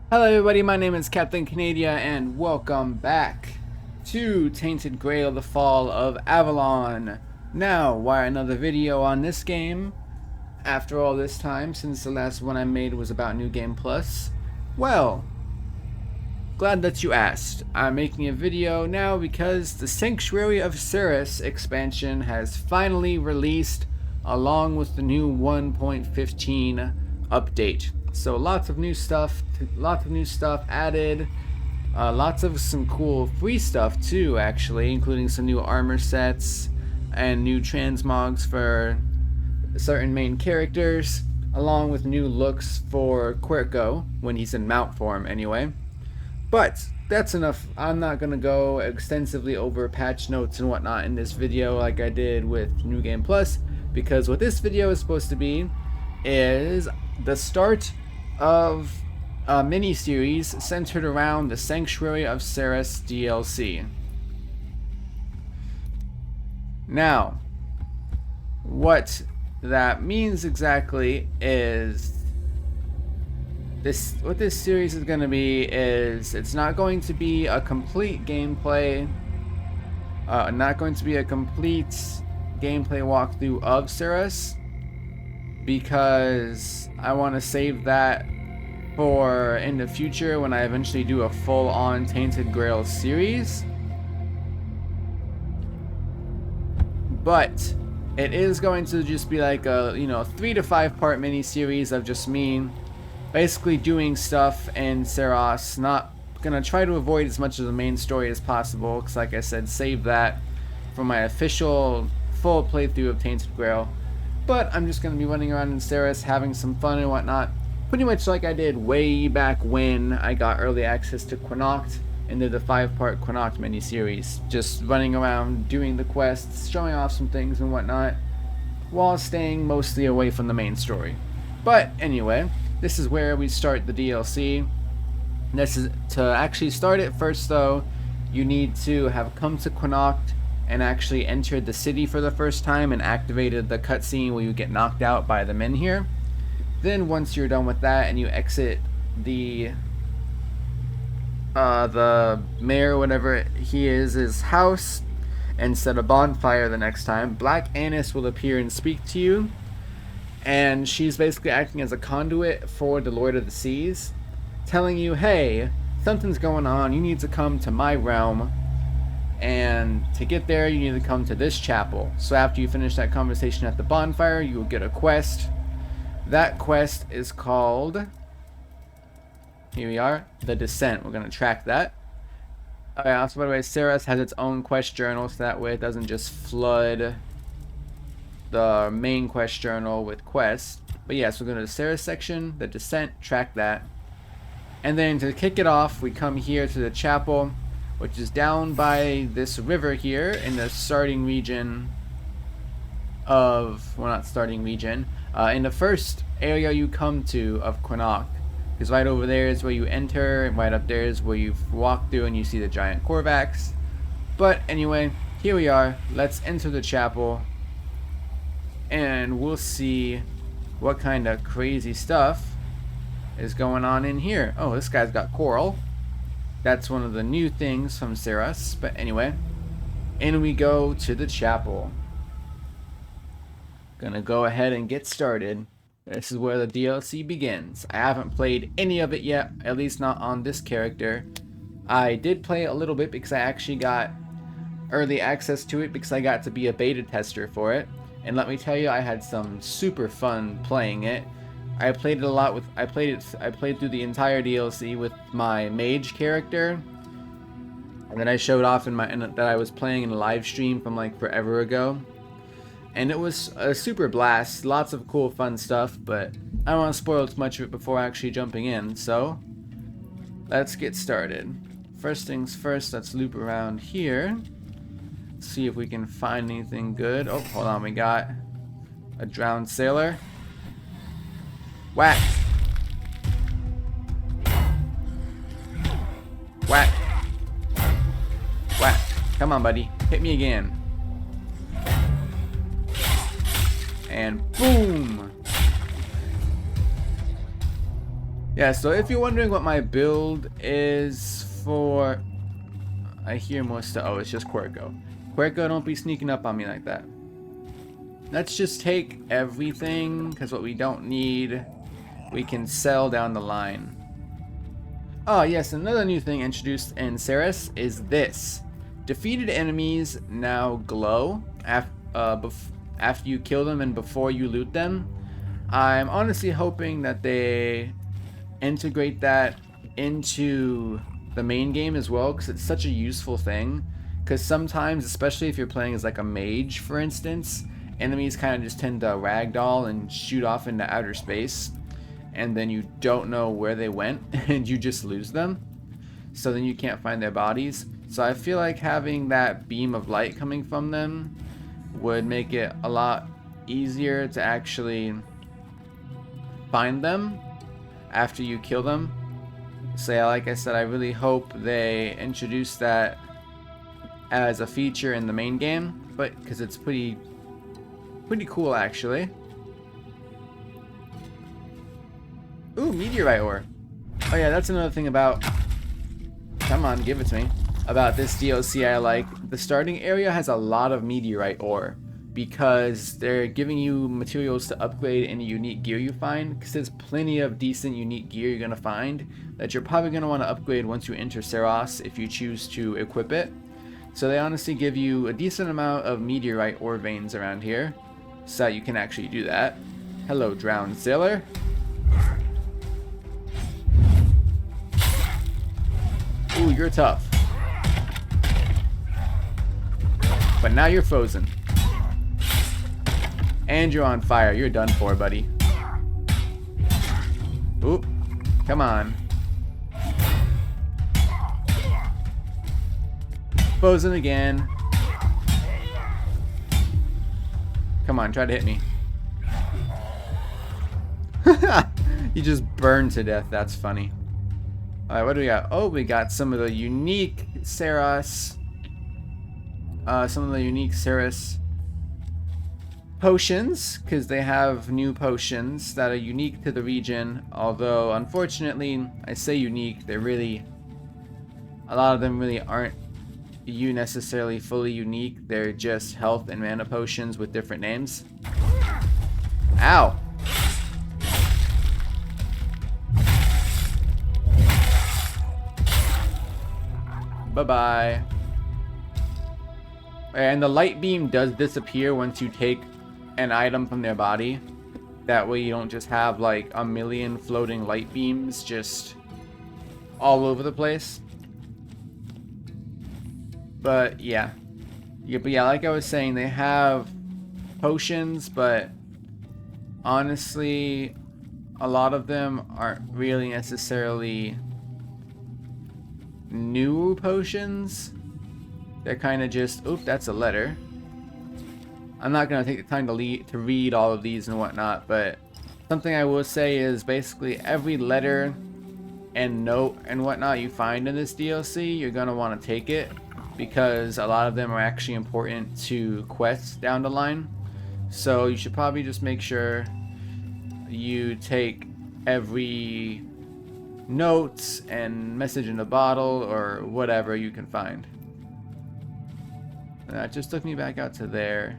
Hello everybody, my name is Captain Canadia and welcome back to Tainted Grail, the Fall of Avalon. Now, why another video on this game after all this time since the last one I made was about New Game Plus? Well, glad that you asked. I'm making a video now because the Sanctuary of Sarras Expansion has finally released along with the new 1.15 update. So lots of new stuff added. Lots of some cool free stuff too, actually, including some new armor sets and new transmogs for certain main characters, along with new looks for Quirko when he's in mount form anyway. But that's enough. I'm not going to go extensively over patch notes and whatnot in this video like I did with New Game Plus, because what this video is supposed to be is the start of a mini-series centered around the Sanctuary of Sarras DLC. Now, what that means exactly is what this series is going to be is it's not going to be a complete gameplay, walkthrough of Sarras, because I want to save that for in the future when I eventually do a full-on Tainted Grail series. But it is going to just be like a 3 to 5 part mini series of just me basically doing stuff in Sarras. Not gonna try to avoid as much of the main story as possible, because like I said, save that for my official full playthrough of Tainted Grail. But I'm just gonna be running around in Sarras, having some fun and whatnot, pretty much like I did way back when I got early access to Quinacht and did the 5-part Quinacht mini-series. Just running around, doing the quests, showing off some things and whatnot, while staying mostly away from the main story. But anyway, this is where we start the DLC. This is to actually start it first, though. You need to have come to Quinacht and actually entered the city for the first time and activated the cutscene where you get knocked out by the men here. Then once you're done with that and you exit the mayor, whatever he is, his house, and set a bonfire the next time, Black Annis will appear and speak to you. And she's basically acting as a conduit for the Lord of the Seas, telling you, hey, something's going on, you need to come to my realm, and to get there you need to come to this chapel. So after you finish that conversation at the bonfire, you will get a quest. That quest is called, here we are, The Descent. We're going to track that. Also, by the way, Sarras has its own quest journal, so that way it doesn't just flood the main quest journal with quests. But yes, we're going to the Sarras section, The Descent, track that. And then to kick it off, we come here to the chapel, which is down by this river here in the starting region of, well, not starting region, in the first area you come to of Quinacht. Because right over there is where you enter, and right up there is where you walk through and you see the giant Korvax. But anyway, here we are. Let's enter the chapel, and we'll see what kind of crazy stuff is going on in here. Oh, this guy's got coral. That's one of the new things from Sarras. But anyway, in we go to the chapel. Gonna go ahead and get started. This is where the DLC begins. I haven't played any of it yet, at least not on this character. I did play a little bit because I actually got early access to it because I got to be a beta tester for it. And let me tell you, I had some super fun playing it. I played it a lot with, I played through the entire DLC with my mage character. And then I showed off that I was playing in a live stream from like forever ago. And it was a super blast, lots of cool fun stuff, but I don't want to spoil too much of it before actually jumping in, so let's get started. First things first, let's loop around here. See if we can find anything good. Oh, hold on, we got a drowned sailor. Whack! Whack! Whack! Come on, buddy. Hit me again. And boom! Yeah, so if you're wondering what my build is for... I hear more stuff. Oh, it's just Quirko. Quirko, don't be sneaking up on me like that. Let's just take everything, because what we don't need, we can sell down the line. Oh yes, another new thing introduced in Sarras is this. Defeated enemies now glow after you kill them and before you loot them. I'm honestly hoping that they integrate that into the main game as well, because it's such a useful thing. Because sometimes, especially if you're playing as like a mage, for instance, enemies kind of just tend to ragdoll and shoot off into outer space, and then you don't know where they went and you just lose them, so then you can't find their bodies. So I feel like having that beam of light coming from them would make it a lot easier to actually find them after you kill them. So yeah, like I said, I really hope they introduce that as a feature in the main game, but because it's pretty cool actually. Ooh, meteorite ore. Oh yeah, that's another thing about... Come on, give it to me. About this DLC I like. The starting area has a lot of meteorite ore, because they're giving you materials to upgrade any unique gear you find, because there's plenty of decent unique gear you're going to find that you're probably going to want to upgrade once you enter Sarras if you choose to equip it. So they honestly give you a decent amount of meteorite ore veins around here, so that you can actually do that. Hello, drowned sailor. Ooh, you're tough. But now you're frozen. And you're on fire. You're done for, buddy. Oop. Come on. Frozen again. Come on, try to hit me. You just burned to death. That's funny. Alright, what do we got? Oh, we got some of the unique Sarras. Potions, because they have new potions that are unique to the region. Although, unfortunately, I say unique, they're really... A lot of them really aren't necessarily fully unique. They're just health and mana potions with different names. Ow! Bye-bye. And the light beam does disappear once you take an item from their body. That way you don't just have like a million floating light beams just all over the place. But yeah. But yeah, like I was saying, they have potions, but honestly, a lot of them aren't really necessarily new potions. They're kind of just... Oop, that's a letter. I'm not going to take the time to read all of these and whatnot, but something I will say is basically every letter and note and whatnot you find in this DLC, you're going to want to take it, because a lot of them are actually important to quests down the line. So you should probably just make sure you take every note and message in a bottle or whatever you can find. That just took me back out to there.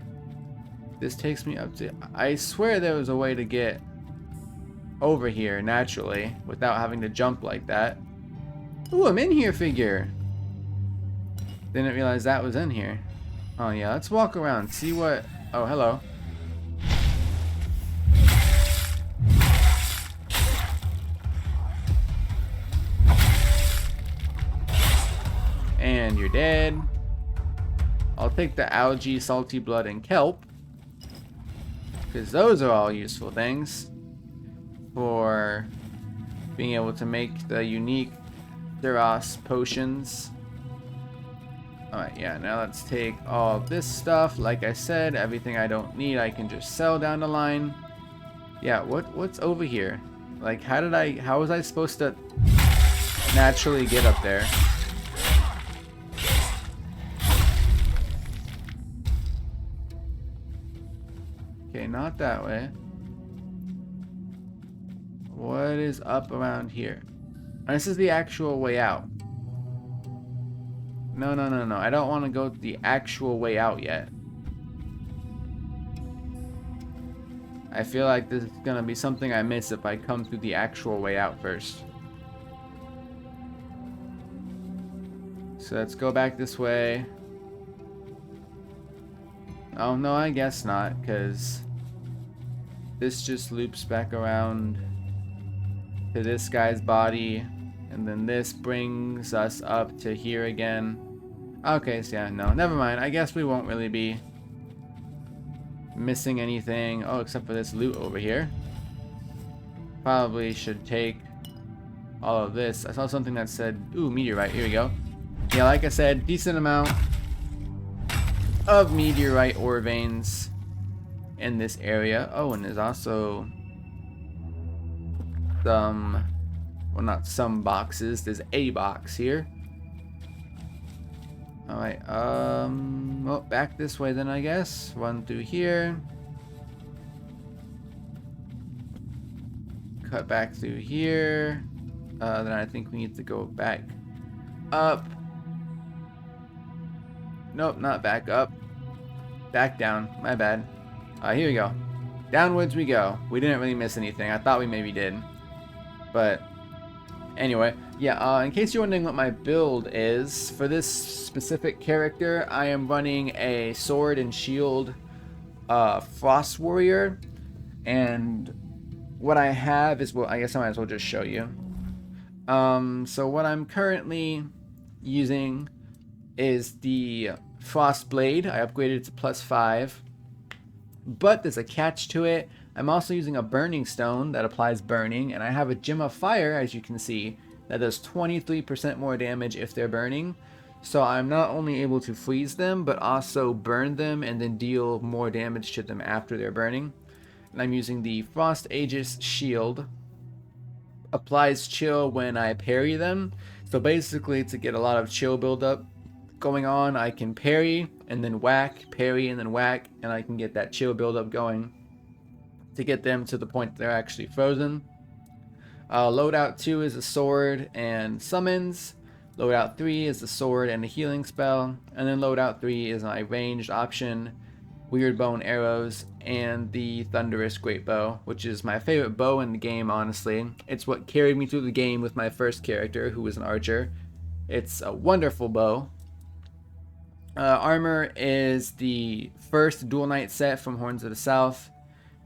This takes me up to... I swear there was a way to get over here naturally without having to jump like that. Ooh, I'm in here figure. Didn't realize that was in here. Oh yeah, let's walk around, see what... Oh, hello. And you're dead. I'll take the algae, salty blood, and kelp, because those are all useful things for being able to make the unique Sarras potions. Alright, yeah, now let's take all this stuff. Like I said, everything I don't need I can just sell down the line. Yeah, what's over here? Like, how was I supposed to naturally get up there? Okay, not that way. What is up around here? And this is the actual way out. No, no, no, no. I don't want to go the actual way out yet. I feel like this is going to be something I miss if I come through the actual way out first. So let's go back this way. Oh, no, I guess not, because this just loops back around to this guy's body, and then this brings us up to here again. Okay, so yeah, no, never mind. I guess we won't really be missing anything. Oh, except for this loot over here. Probably should take all of this. I saw something that said, ooh, meteorite. Here we go. Yeah, like I said, decent amount of meteorite ore veins in this area. Oh, and there's also some, well, not some boxes. There's a box here. Alright, well, back this way then, I guess. Run through here. Cut back through here. Then I think we need to go back up. Nope, not back up. Back down. My bad. Here we go. Downwards we go. We didn't really miss anything. I thought we maybe did. But anyway, yeah, in case you're wondering what my build is, for this specific character, I am running a sword and shield Frost Warrior. And what I have is, well, I guess I might as well just show you. So what I'm currently using is the Frost Blade. I upgraded it to +5. But there's a catch to it. I'm also using a Burning Stone that applies burning, and I have a Gem of Fire, as you can see, that does 23% more damage if they're burning. So I'm not only able to freeze them, but also burn them and then deal more damage to them after they're burning. And I'm using the Frost Aegis Shield. Applies chill when I parry them. So basically, to get a lot of chill buildup going on, I can parry and then whack, parry and then whack, and I can get that chill buildup going to get them to the point they're actually frozen. Loadout 2 is a sword and summons. Loadout 3 is the sword and a healing spell. And then loadout 3 is my ranged option, weird bow and arrows, and the thunderous great bow, which is my favorite bow in the game, honestly. It's what carried me through the game with my first character, who was an archer. It's a wonderful bow. Armor is the first Dual Knight set from Horns of the South.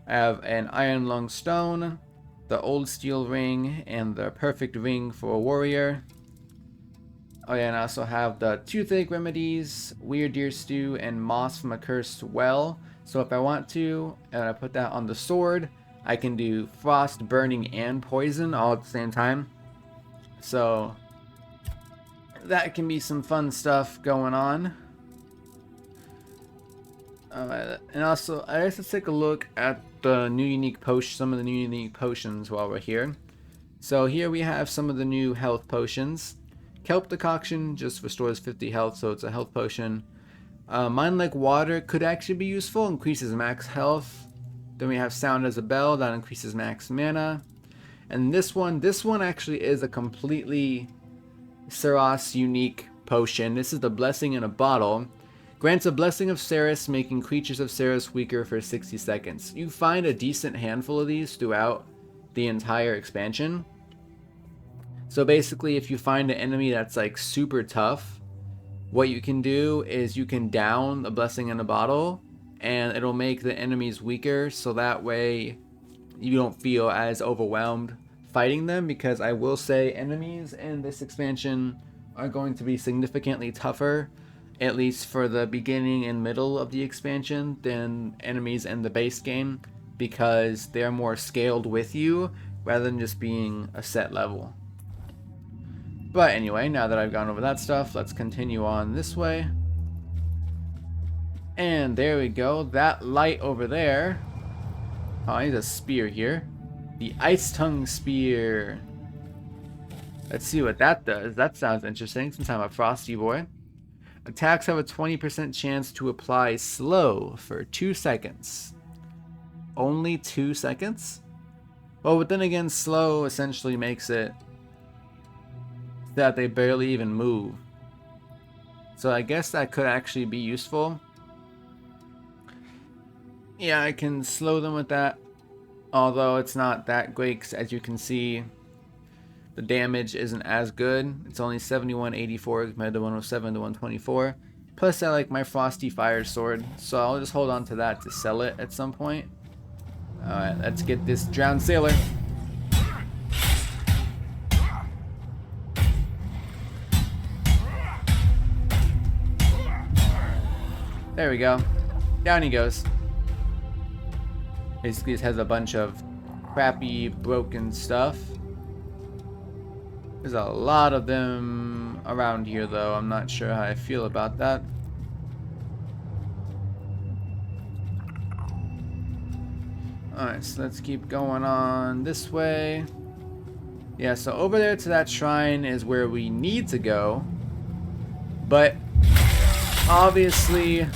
I have an Iron Lung Stone, the Old Steel Ring, and the Perfect Ring for a Warrior. Oh yeah, and I also have the Toothache Remedies, Weird Deer Stew, and Moss from a Cursed Well. So if I want to, and I put that on the sword, I can do Frost, Burning, and Poison all at the same time. So that can be some fun stuff going on. And also, I guess let's take a look at the new unique potion, some of the new unique potions while we're here. So here we have some of the new health potions. Kelp Decoction just restores 50 health, so it's a health potion. Mind Like Water could actually be useful, increases max health. Then we have Sound as a Bell, that increases max mana. And this one actually is a completely Sarras unique potion. This is the Blessing in a Bottle. Grants a Blessing of Sarras, making creatures of Sarras weaker for 60 seconds. You find a decent handful of these throughout the entire expansion. So basically, if you find an enemy that's like super tough, what you can do is you can down a Blessing in a Bottle, and it'll make the enemies weaker, so that way you don't feel as overwhelmed fighting them, because I will say enemies in this expansion are going to be significantly tougher, at least for the beginning and middle of the expansion, than enemies in the base game, because they're more scaled with you rather than just being a set level. But anyway, now that I've gone over that stuff, let's continue on this way. And there we go, that light over there. Oh, I need a spear here. The Ice Tongue Spear. Let's see what that does. That sounds interesting since I'm a frosty boy. Attacks have a 20% chance to apply slow for 2 seconds. Only 2 seconds? Well, but then again, slow essentially makes it that they barely even move. So I guess that could actually be useful. Yeah, I can slow them with that. Although it's not that great, 'cause as you can see, the damage isn't as good. It's only 7184 compared to 107 to 124. Plus I like my Frosty Fire Sword, so I'll just hold on to that to sell it at some point. Alright, let's get this drowned sailor. There we go. Down he goes. Basically just has a bunch of crappy broken stuff. There's a lot of them around here though. I'm not sure how I feel about that. Alright, so let's keep going on this way. Yeah, so over there to that shrine is where we need to go. But obviously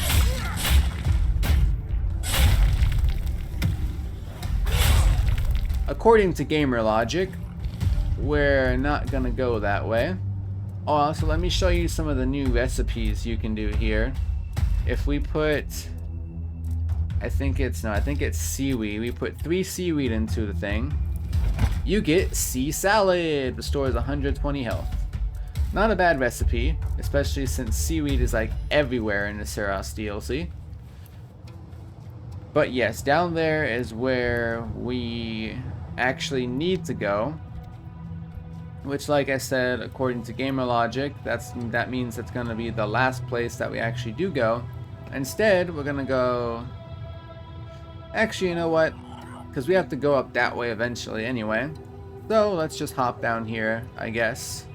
according to gamer logic, we're not gonna go that way. Oh, so let me show you some of the new recipes you can do here. If we put, I think it's seaweed. We put 3 seaweed into the thing. You get sea salad. Restores 120 health. Not a bad recipe, especially since seaweed is like everywhere in the Sarras DLC. But yes, down there is where we actually need to go. Which, like I said, according to gamer logic, that means it's going to be the last place that we actually do go. Instead, we're going to go... Actually, you know what? Because we have to go up that way eventually anyway. So, let's just hop down here, I guess.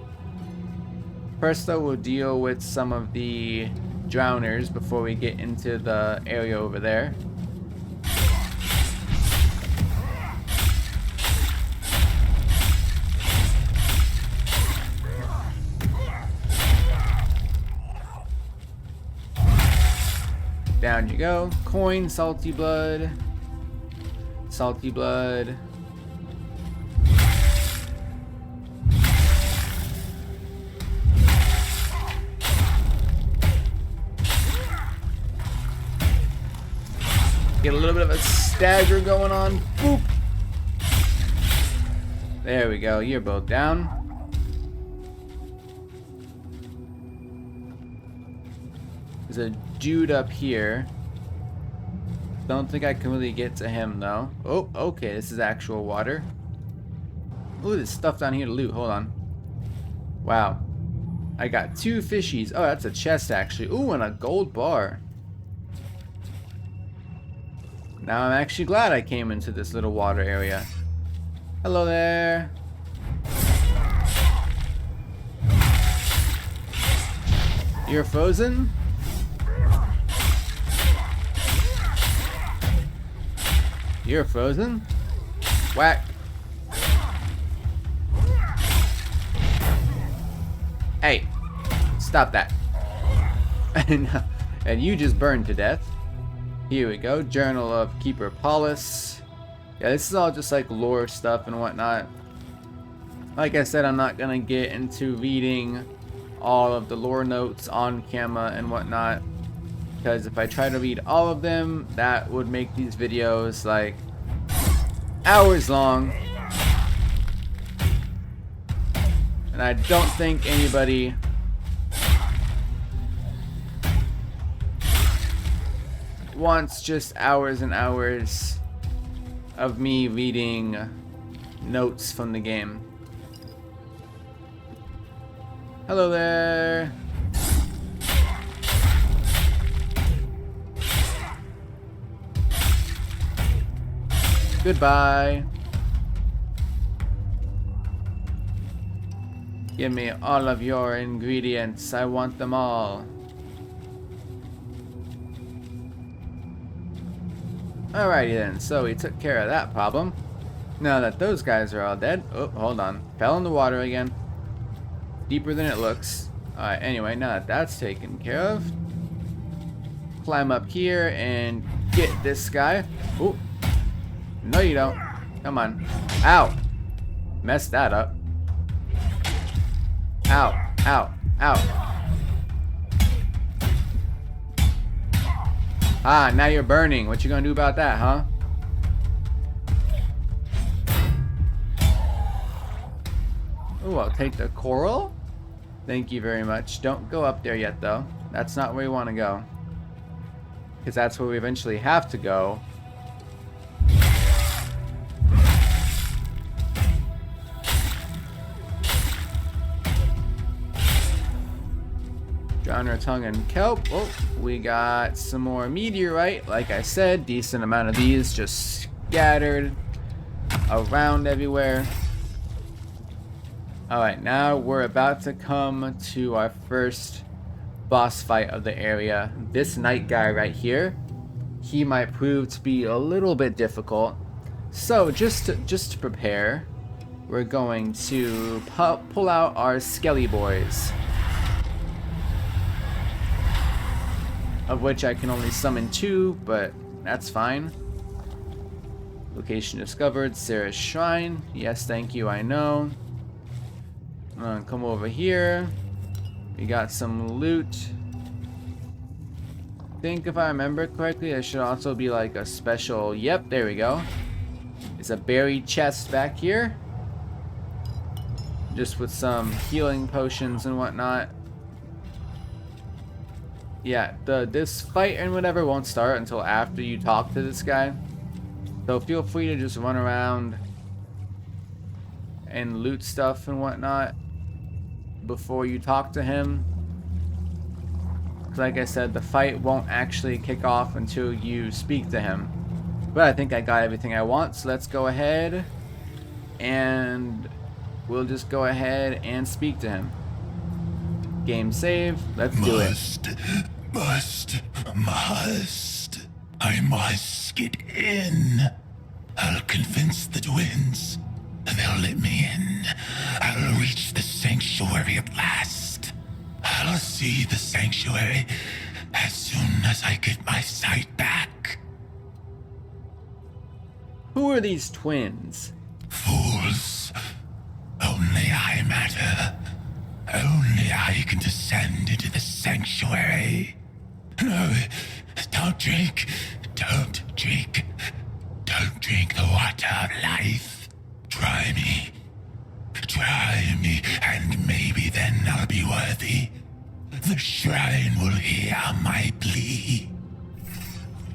First, though, we'll deal with some of the drowners before we get into the area over there. Down you go. Coin, salty blood. Salty blood. Get a little bit of a stagger going on. Boop. There we go. You're both down. There's a dude up here. Don't think I can really get to him though. Oh, okay, this is actual water. Ooh, there's stuff down here to loot. Hold on. Wow. I got 2 fishies. Oh, that's a chest actually. Ooh, and a gold bar. Now I'm actually glad I came into this little water area. Hello there. You're frozen? You're frozen? Whack. Hey, stop that. And you just burned to death. Here we go. Journal of Keeper Paulus. Yeah, this is all just like lore stuff and whatnot. Like I said, I'm not gonna get into reading all of the lore notes on camera and whatnot, because if I try to read all of them, that would make these videos like hours long, and I don't think anybody wants just hours and hours of me reading notes from the game. Hello there. Goodbye. Give me all of your ingredients. I want them all. Alrighty then, so we took care of that problem. Now that those guys are all dead... Oh, hold on. Fell in the water again. Deeper than it looks. Alright, anyway, now that that's taken care of, climb up here and get this guy. Oh, no you don't. Come on. Ow. Messed that up. Ow. Ow. Ow. Ah, now you're burning. What you gonna do about that, huh? Ooh, I'll take the coral. Thank you very much. Don't go up there yet, though. That's not where we want to go. Because that's where we eventually have to go. Drown our tongue in kelp. Oh, we got some more meteorite. Like I said, decent amount of these just scattered around everywhere. Alright, now we're about to come to our first boss fight of the area. This knight guy right here, he might prove to be a little bit difficult. So just to prepare, we're going to pull out our skelly boys, of which I can only summon 2, but that's fine. Location discovered, Sarras Shrine. Yes, thank you, I know. Come over here. We got some loot. I think if I remember correctly, there should also be like a special... Yep, there we go. It's a buried chest back here. Just with some healing potions and whatnot. Yeah, this fight and whatever won't start until after you talk to this guy. So feel free to just run around and loot stuff and whatnot before you talk to him. Like I said, the fight won't actually kick off until you speak to him. But I think I got everything I want, so let's go ahead and we'll just go ahead and speak to him. Game save. Let's do it. Must. I must get in. I'll convince the twins. They'll let me in. I'll reach the sanctuary at last. I'll see the sanctuary as soon as I get my sight back. Who are these twins? Fools. Only I matter. Only I can descend into the sanctuary. No, don't drink. Don't drink. Don't drink the water of life. Try me, and maybe then I'll be worthy. The shrine will hear my plea.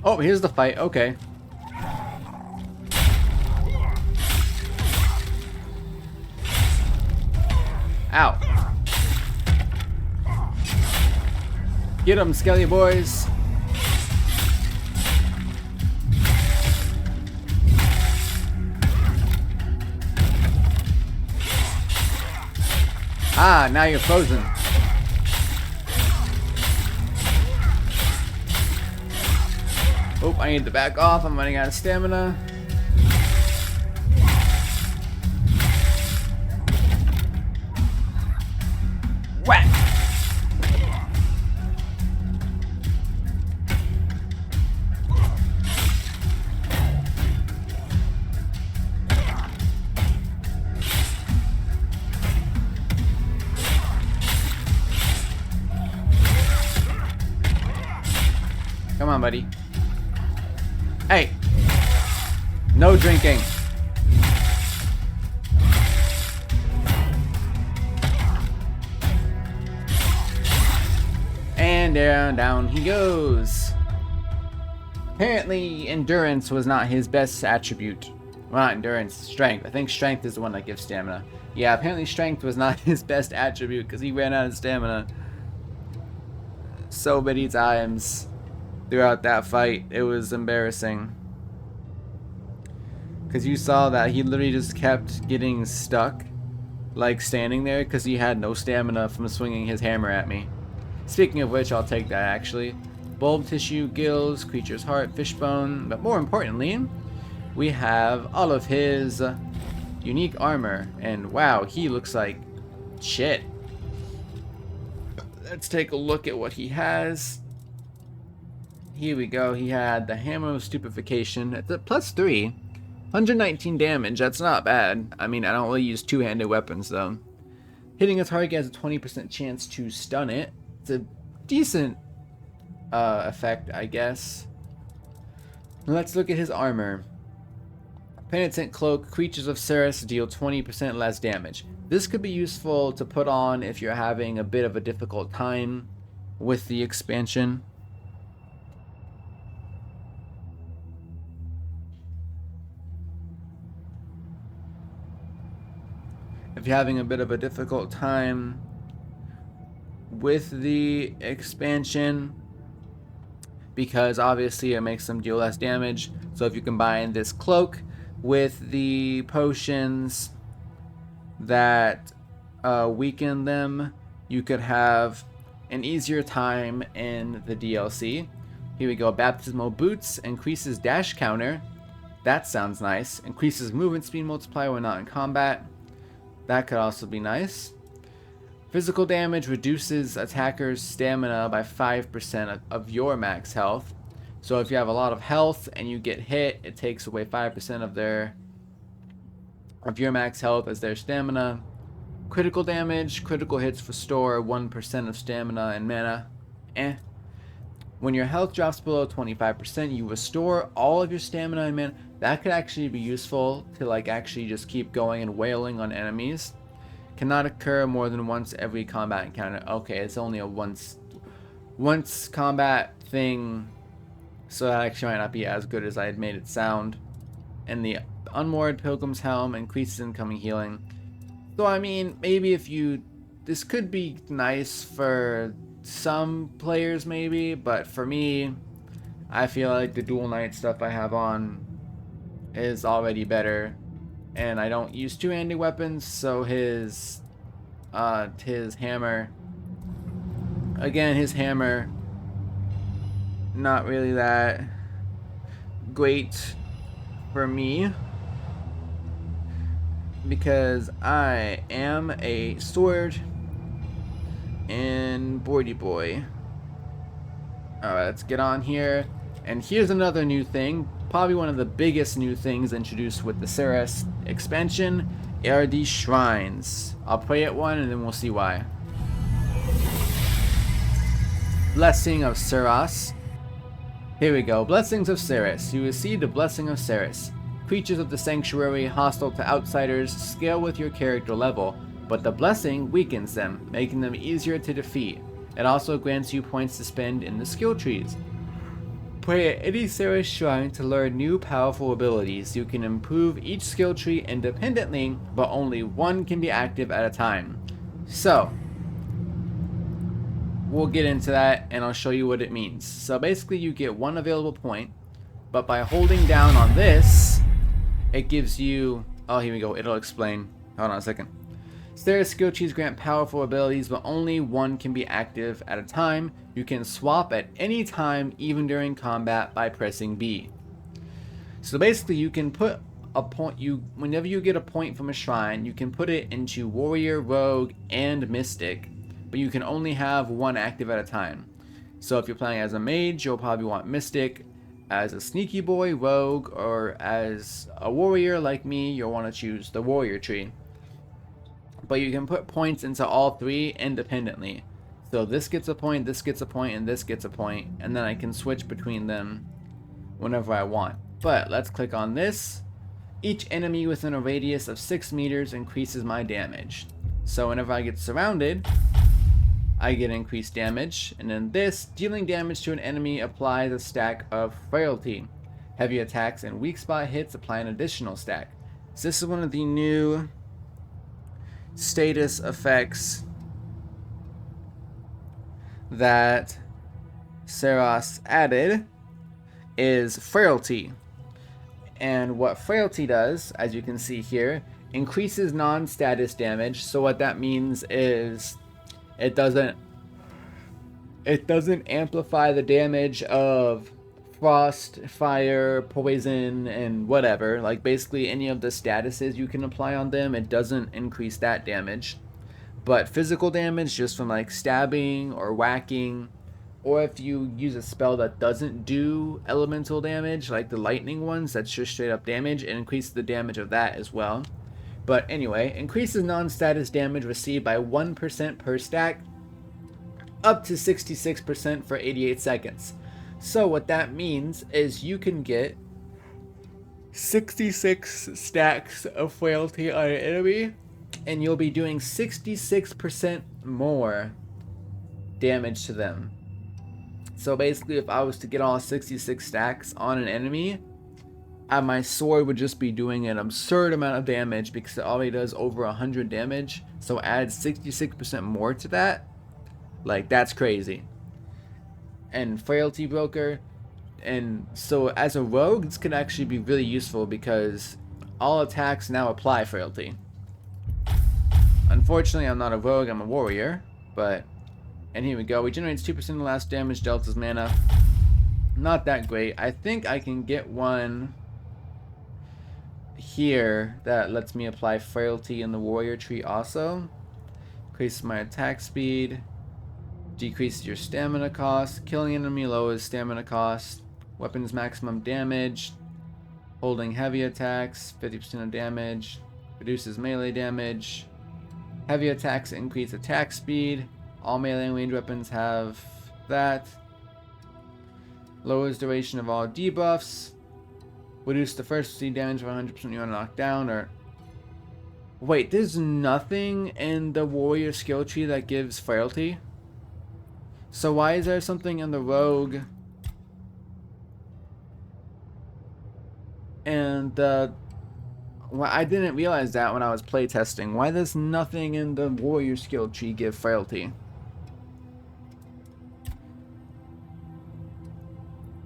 Oh, here's the fight. Okay. Ow. Get them, skelly boys. Ah, now you're frozen. Oh, I need to back off. I'm running out of stamina. Whack! Come on, buddy. Hey! No drinking. And down he goes. Apparently, endurance was not his best attribute. Well, not endurance, strength. I think strength is the one that gives stamina. Yeah, apparently strength was not his best attribute because he ran out of stamina so many times throughout that fight. It was embarrassing. Because you saw that he literally just kept getting stuck, like standing there, because he had no stamina from swinging his hammer at me. Speaking of which, I'll take that actually. Bulb tissue, gills, creature's heart, fishbone, but more importantly, we have all of his unique armor, and wow, he looks like shit. Let's take a look at what he has. Here we go. He had the hammer of stupefaction at the +3. 119 damage, that's not bad. I mean, I don't really use two-handed weapons though. Hitting a target has a 20% chance to stun it. It's a decent effect, I guess. Let's look at his armor. Penitent Cloak, creatures of Sarras deal 20% less damage. This could be useful to put on if you're having a bit of a difficult time with the expansion. If you're having a bit of a difficult time with the expansion, because obviously it makes them deal less damage. So if you combine this cloak with the potions that weaken them, you could have an easier time in the DLC. Here we go. Baptismal Boots increases dash counter. That sounds nice. Increases movement speed multiplier when not in combat. That could also be nice. Physical damage reduces attackers' stamina by 5% of your max health. So if you have a lot of health and you get hit, it takes away 5% of your max health as their stamina. Critical damage, critical hits restore 1% of stamina and mana. When your health drops below 25%, you restore all of your stamina and mana. That could actually be useful to like actually just keep going and wailing on enemies. Cannot occur more than once every combat encounter. Okay, it's only a once combat thing, so that actually might not be as good as I had made it sound. And the Unmoored Pilgrim's Helm increases incoming healing. So I mean, maybe if you, this could be nice for some players maybe, but for me, I feel like the Dual Knight stuff I have on is already better. And I don't use two-handed weapons, so his hammer, again, his hammer, not really that great for me, because I am a sword and boardy boy. Alright, let's get on here. And here's another new thing, probably one of the biggest new things introduced with the Sarras expansion, are these shrines. I'll pray at one and then we'll see why. Blessing of Sarras. Here we go. Blessings of Sarras. You receive the Blessing of Sarras. Creatures of the Sanctuary, hostile to outsiders, scale with your character level, but the blessing weakens them, making them easier to defeat. It also grants you points to spend in the skill trees. Pray at any Sarras shrine to learn new powerful abilities. You can improve each skill tree independently, but only one can be active at a time. So, we'll get into that and I'll show you what it means. So basically you get one available point, but by holding down on this, it gives you, oh here we go, it'll explain. Hold on a second. Sarras skill trees grant powerful abilities, but only one can be active at a time. You can swap at any time, even during combat, by pressing B. So basically you can put a point, whenever you get a point from a shrine, you can put it into warrior, rogue, and mystic, but you can only have one active at a time. So if you're playing as a mage, you'll probably want mystic. As a sneaky boy, rogue, or as a warrior like me, you'll want to choose the warrior tree. But you can put points into all three independently. So this gets a point, this gets a point, and this gets a point, and then I can switch between them whenever I want. But let's click on this. Each enemy within a radius of 6 meters increases my damage. So whenever I get surrounded, I get increased damage. And then this, dealing damage to an enemy applies a stack of frailty. Heavy attacks and weak spot hits apply an additional stack. So this is one of the new status effects that Sarras added, is frailty. And what frailty does, as you can see here, increases non-status damage. So what that means is it doesn't amplify the damage of frost, fire, poison, and whatever. Like basically any of the statuses you can apply on them, it doesn't increase that damage. But physical damage just from like stabbing or whacking or if you use a spell that doesn't do elemental damage, like the lightning ones, that's just straight up damage, it increases the damage of that as well. But anyway, increases non-status damage received by 1% per stack, up to 66% for 88 seconds. So what that means is you can get 66 stacks of frailty on an enemy, and you'll be doing 66% more damage to them. So basically, if I was to get all 66 stacks on an enemy, my sword would just be doing an absurd amount of damage because it already does over 100 damage. So add 66% more to that, like that's crazy. And Frailty Broker, and so as a rogue, this could actually be really useful because all attacks now apply Frailty. Unfortunately, I'm not a rogue, I'm a warrior, but... And here we go. Regenerates 2% of the last damage dealt as mana. Not that great. I think I can get one here that lets me apply Frailty in the warrior tree also. Increases my attack speed. Decreases your stamina cost. Killing enemy lowers stamina cost. Weapons maximum damage. Holding heavy attacks. 50% of damage. Reduces melee damage. Heavy attacks increase attack speed. All melee and range weapons have that. Lowers duration of all debuffs. Reduce the first C damage by 100% you want to knock down. Or wait, there's nothing in the warrior skill tree that gives frailty. So why is there something in the rogue and the... Well, I didn't realize that when I was playtesting. Why does nothing in the warrior skill tree give frailty?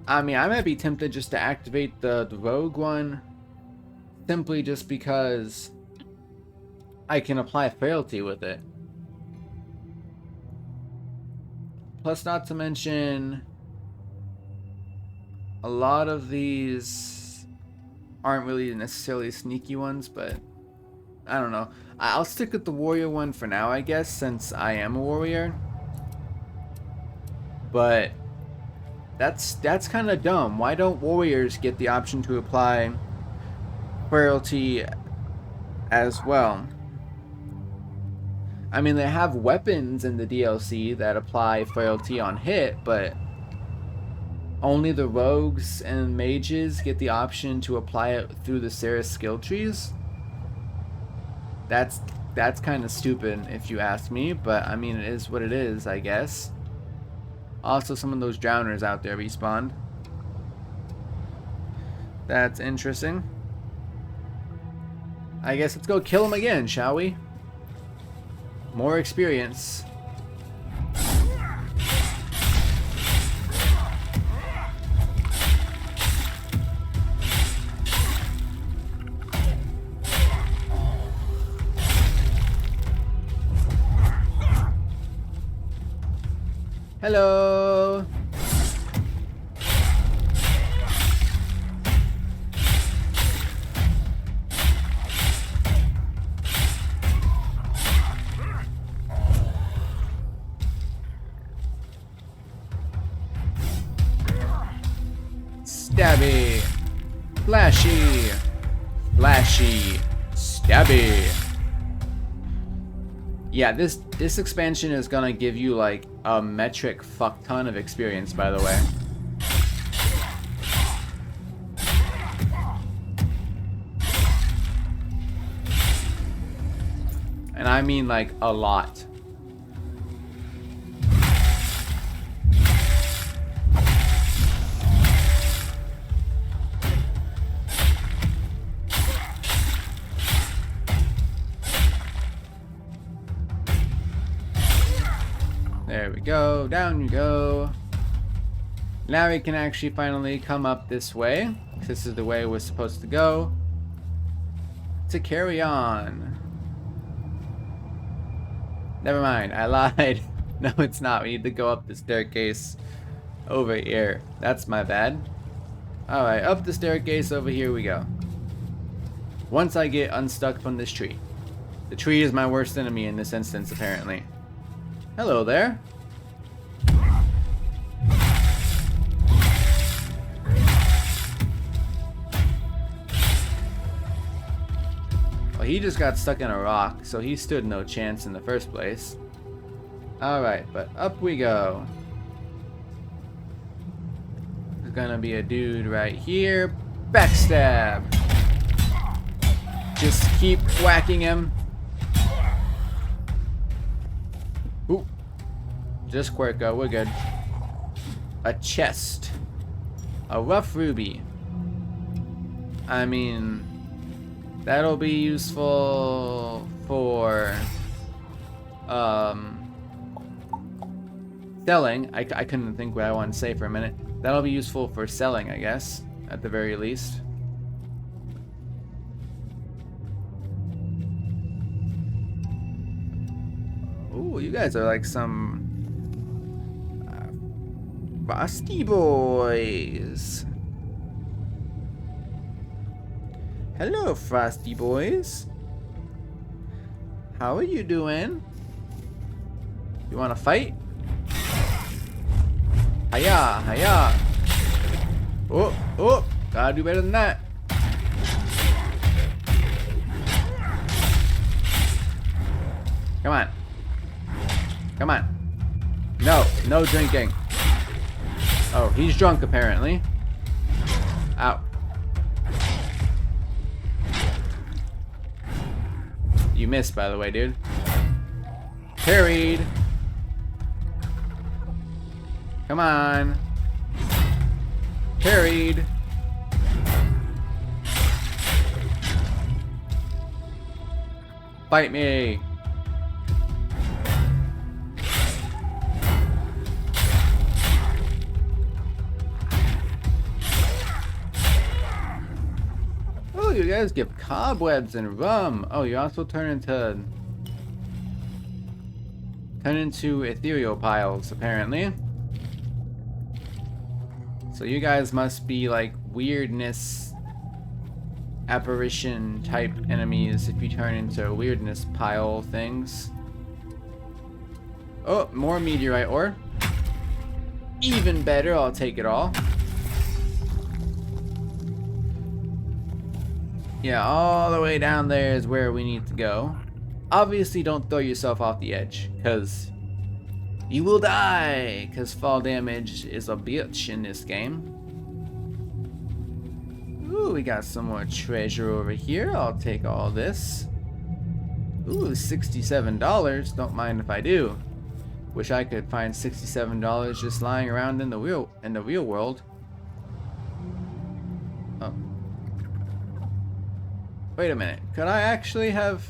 I mean, I might be tempted just to activate the rogue one, simply just because I can apply frailty with it. Plus, not to mention, a lot of these aren't really necessarily sneaky ones, but I don't know. I'll stick with the warrior one for now, I guess, since I am a warrior. But that's kind of dumb. Why don't warriors get the option to apply frailty as well? I mean, they have weapons in the DLC that apply frailty on hit, but only the rogues and mages get the option to apply it through the Sarras skill trees. That's kind of stupid if you ask me, but I mean, it is what it is, I guess. Also, some of those drowners out there respawned. That's interesting. I guess let's go kill them again, shall we? More experience. Hello. Stabby. Flashy. Flashy. Stabby. Yeah, this expansion is gonna give you like a metric fuck ton of experience, by the way. And I mean like a lot. There we go, down you go. Now we can actually finally come up this way. This is the way we're supposed to go. To carry on. Never mind, I lied. No, it's not. We need to go up the staircase over here. That's my bad. Alright, up the staircase over here we go. Once I get unstuck from this tree. The tree is my worst enemy in this instance, apparently. Hello there. he just got stuck in a rock, so he stood no chance in the first place. Alright, but up we go. There's gonna be a dude right here. Backstab! Just keep whacking him. Ooh. Just Quirko, we're good. A chest. A rough ruby. I mean, that'll be useful for selling. I couldn't think what I wanted to say for a minute. That'll be useful for selling, I guess, at the very least. Ooh, you guys are like some Frosty boys. Hello, Frosty boys. How are you doing? You want to fight? Hiya, hiya. Oh, oh, gotta do better than that. Come on. Come on. No, no drinking. Oh, he's drunk apparently. Ow. You missed, by the way, dude. Parried. Come on. Parried. Fight me. Oh, you guys give cobwebs and rum. Oh, you also turn into ethereal piles, apparently. So you guys must be like weirdness apparition type enemies if you turn into weirdness pile things. Oh, more meteorite ore. Even better, I'll take it all. Yeah, all the way down there is where we need to go. Obviously, don't throw yourself off the edge, because you will die, because fall damage is a bitch in this game. Ooh, we got some more treasure over here. I'll take all this. Ooh, $67. Don't mind if I do. Wish I could find $67 just lying around in the real world. Oh. Wait a minute. Could I actually have...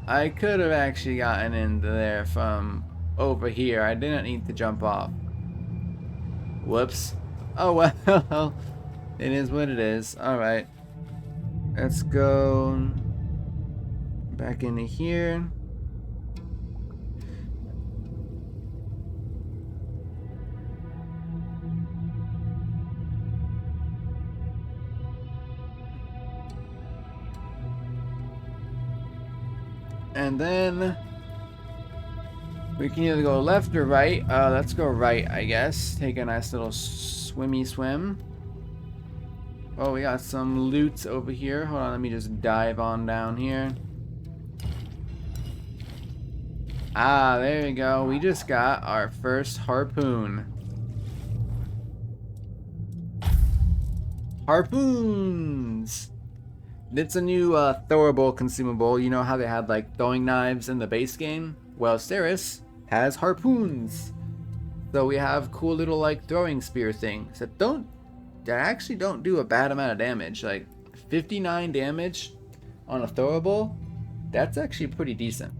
I could have actually gotten into there from over here. I didn't need to jump off. Whoops. Oh well. It is what it is. Alright. Let's go back into here. And then we can either go left or right. Let's go right, I guess. Take a nice little swimmy swim. Oh, we got some loot over here. Hold on, let me just dive on down here. Ah, there you go. We just got our first harpoon. Harpoons! It's a new throwable consumable. You know how they had like throwing knives in the base game? Well, Sarras has harpoons. So we have cool little like throwing spear things that actually don't do a bad amount of damage. Like 59 damage on a throwable, that's actually pretty decent.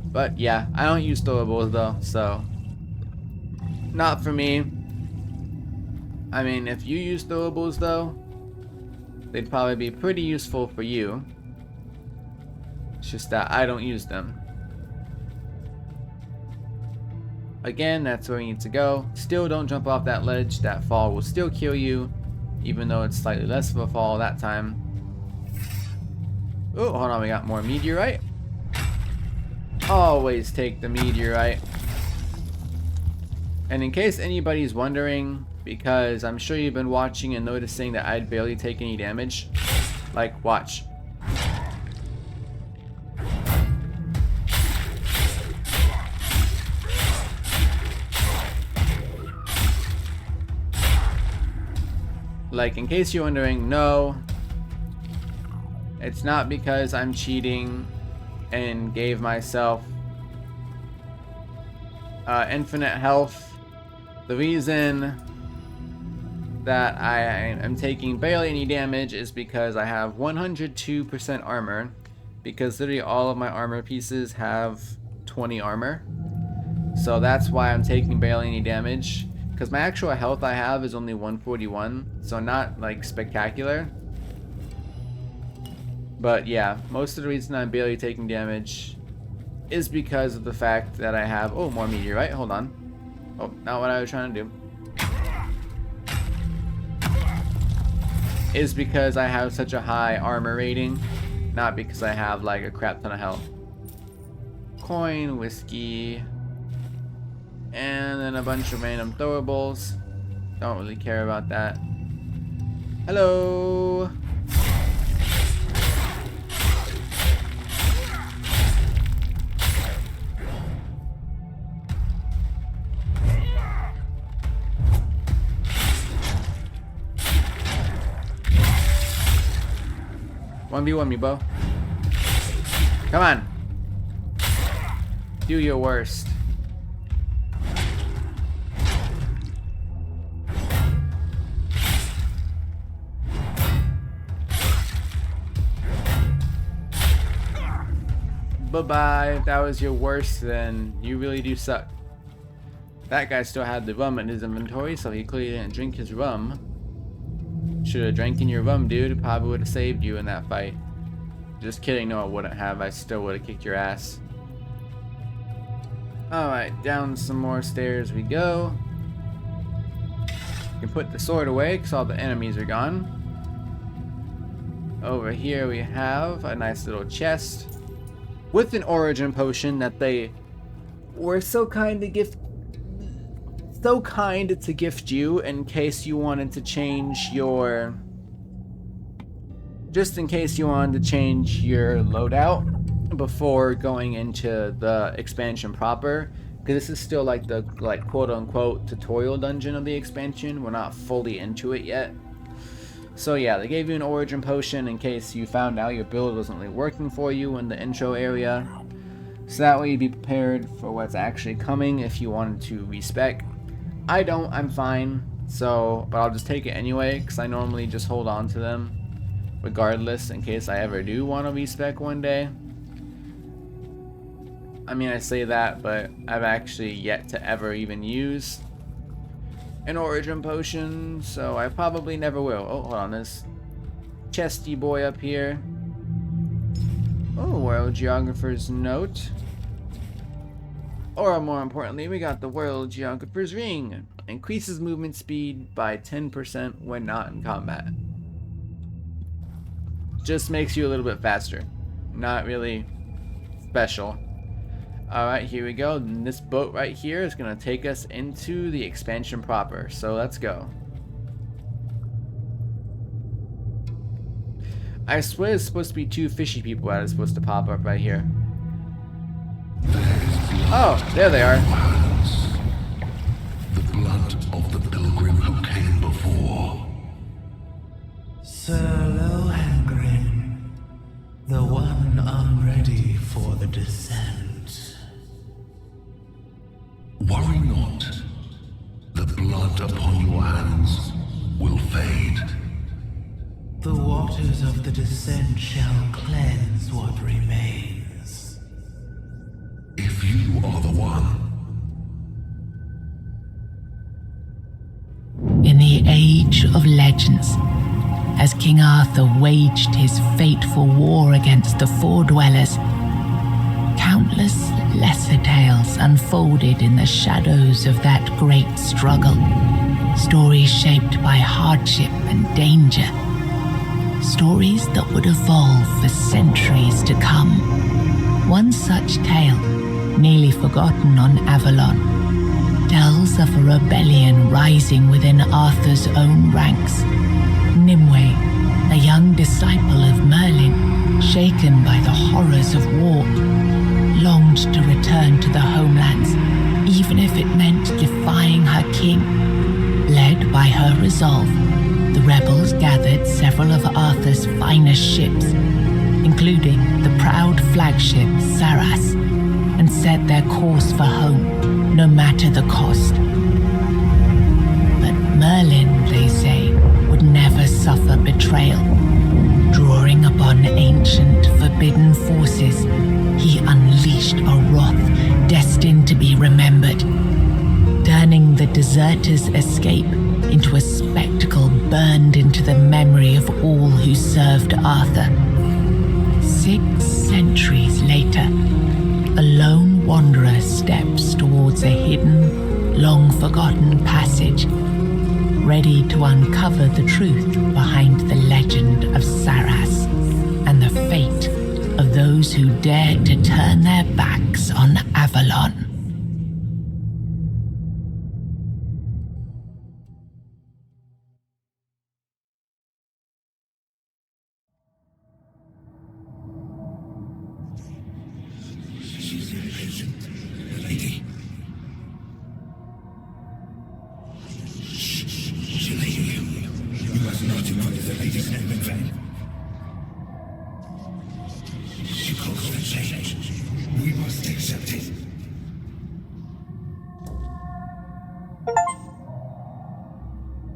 But yeah, I don't use throwables though, so not for me. I mean, if you use throwables though, they'd probably be pretty useful for you. It's just that I don't use them. Again, that's where you need to go. Still don't jump off that ledge. That fall will still kill you, even though it's slightly less of a fall that time. Oh, hold on, we got more meteorite. Always take the meteorite. And in case anybody's wondering, because I'm sure you've been watching and noticing that I'd barely take any damage, Like, watch. Like, in case you're wondering, no, it's not because I'm cheating and gave myself infinite health. The reason that I am taking barely any damage is because I have 102% armor, because literally all of my armor pieces have 20 armor. So that's why I'm taking barely any damage, because my actual health I have is only 141, so not like spectacular. But yeah, most of the reason I'm barely taking damage is because of the fact that I have, oh, more meteorite, hold on. Oh, not what I was trying to do. Is because I have such a high armor rating, not because I have like a crap ton of health. Coin, whiskey, and then a bunch of random throwables. Don't really care about that. Hello. 1v1 me, Bo. Come on. Do your worst. Bye-bye. If that was your worst, then you really do suck. That guy still had the rum in his inventory, so he clearly didn't drink his rum. Should have drank in your rum, dude. It probably would have saved you in that fight. Just kidding, no it wouldn't have. I still would have kicked your ass. Alright, down some more stairs we go. You can put the sword away because all the enemies are gone. Over here we have a nice little chest with an origin potion that they were so kind to gift you in case you wanted to change your loadout before going into the expansion proper, because this is still like the quote-unquote tutorial dungeon of the expansion. We're not fully into it yet. So yeah, they gave you an origin potion in case you found out your build wasn't really working for you in the intro area, so that way you'd be prepared for what's actually coming if you wanted to respec. I don't, I'm fine, so, but I'll just take it anyway, because I normally just hold on to them regardless in case I ever do want to respec one day. I mean, I say that, but I've actually yet to ever even use an origin potion, so I probably never will. Oh, hold on, this chesty boy up here. Oh, World Geographer's Note. Or more importantly, we got the World Geographer's Ring. Increases movement speed by 10% when not in combat. Just makes you a little bit faster. Not really special. Alright, here we go. And this boat right here is going to take us into the expansion proper. So let's go. I swear it's supposed to be two fishy people that are supposed to pop up right here. Oh, there they are. The blood of the pilgrim who came before. Sir Lohengrin, the one unready for the descent. Worry not. The blood upon your hands will fade. The waters of the descent shall cleanse what remains. If you are the one. In the Age of Legends, as King Arthur waged his fateful war against the Four Dwellers, countless lesser tales unfolded in the shadows of that great struggle. Stories shaped by hardship and danger. Stories that would evolve for centuries to come. One such tale, nearly forgotten on Avalon, tells of a rebellion rising within Arthur's own ranks. Nimue, a young disciple of Merlin, shaken by the horrors of war, longed to return to the homelands, even if it meant defying her king. Led by her resolve, the rebels gathered several of Arthur's finest ships, including the proud flagship Sarras, and set their course for home, no matter the cost. But Merlin, they say, would never suffer betrayal. Drawing upon ancient, forbidden forces, he unleashed a wrath destined to be remembered, turning the deserters' escape into a spectacle burned into the memory of all who served Arthur. 6 centuries later, a lone wanderer steps towards a hidden, long-forgotten passage, ready to uncover the truth behind the legend of Sarras and the fate of those who dared to turn their backs on Avalon. Lady. She lady, you must not invite the lady's name in vain. She calls for change. We must accept it.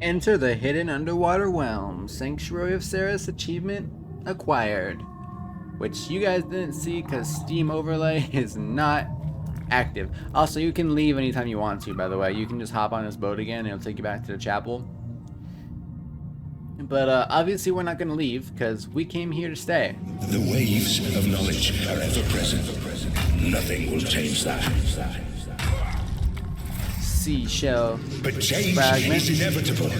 Enter the hidden underwater realm. Sanctuary of Sarras achievement acquired. Which you guys didn't see because Steam Overlay is not active. Also, you can leave anytime you want to, by the way. You can just hop on this boat again and it'll take you back to the chapel. But obviously we're not going to leave because we came here to stay. The waves of knowledge are ever present. Nothing will change that. Seashell But change fragment. is inevitable.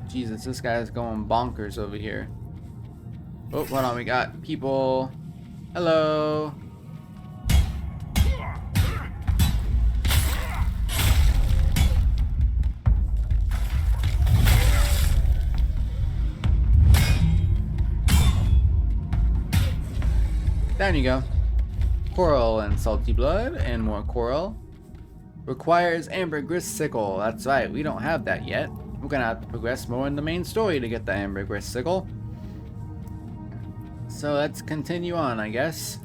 Jesus, this guy's going bonkers over here. Oh, hold on, we got people. Hello. Down you go. Coral and salty blood and more coral. Requires ambergris sickle. That's right, we don't have that yet. We're gonna have to progress more in the main story to get the ambergris sickle. So let's continue on, I guess.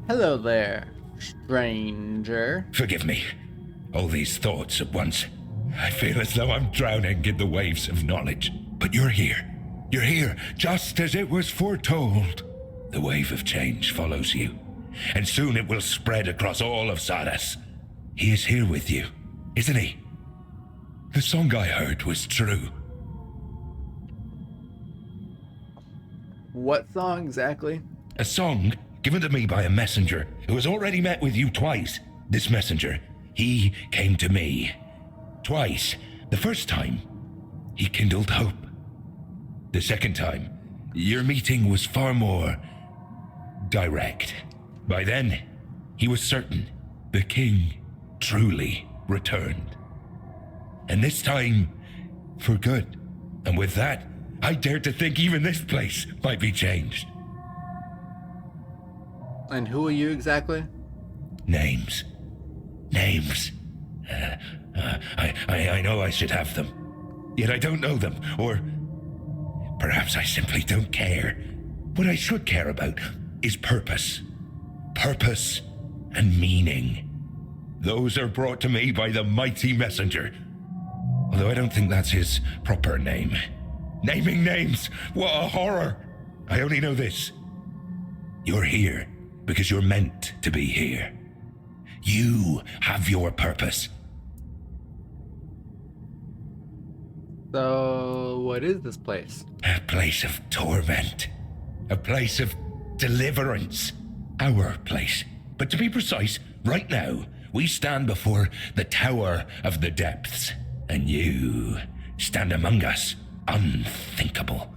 Hello there, stranger. Forgive me. All these thoughts at once. I feel as though I'm drowning in the waves of knowledge. But you're here. You're here, just as it was foretold. The wave of change follows you, and soon it will spread across all of Sarras. He is here with you, isn't he? The song I heard was true. What song exactly? A song given to me by a messenger who has already met with you twice. This messenger, he came to me. Twice. The first time, he kindled hope. The second time, your meeting was far more direct. By then, he was certain the king truly returned. And this time, for good. And with that, I dared to think even this place might be changed. And who are you exactly? Names. Names. I know I should have them. Yet I don't know them, or perhaps I simply don't care. What I should care about is purpose. Purpose and meaning. Those are brought to me by the mighty messenger. Although I don't think that's his proper name. Naming names! What a horror! I only know this. You're here because you're meant to be here. You have your purpose. So, what is this place? A place of torment. A place of deliverance. Our place. But to be precise, right now, we stand before the Tower of the Depths. And you stand among us, unthinkable.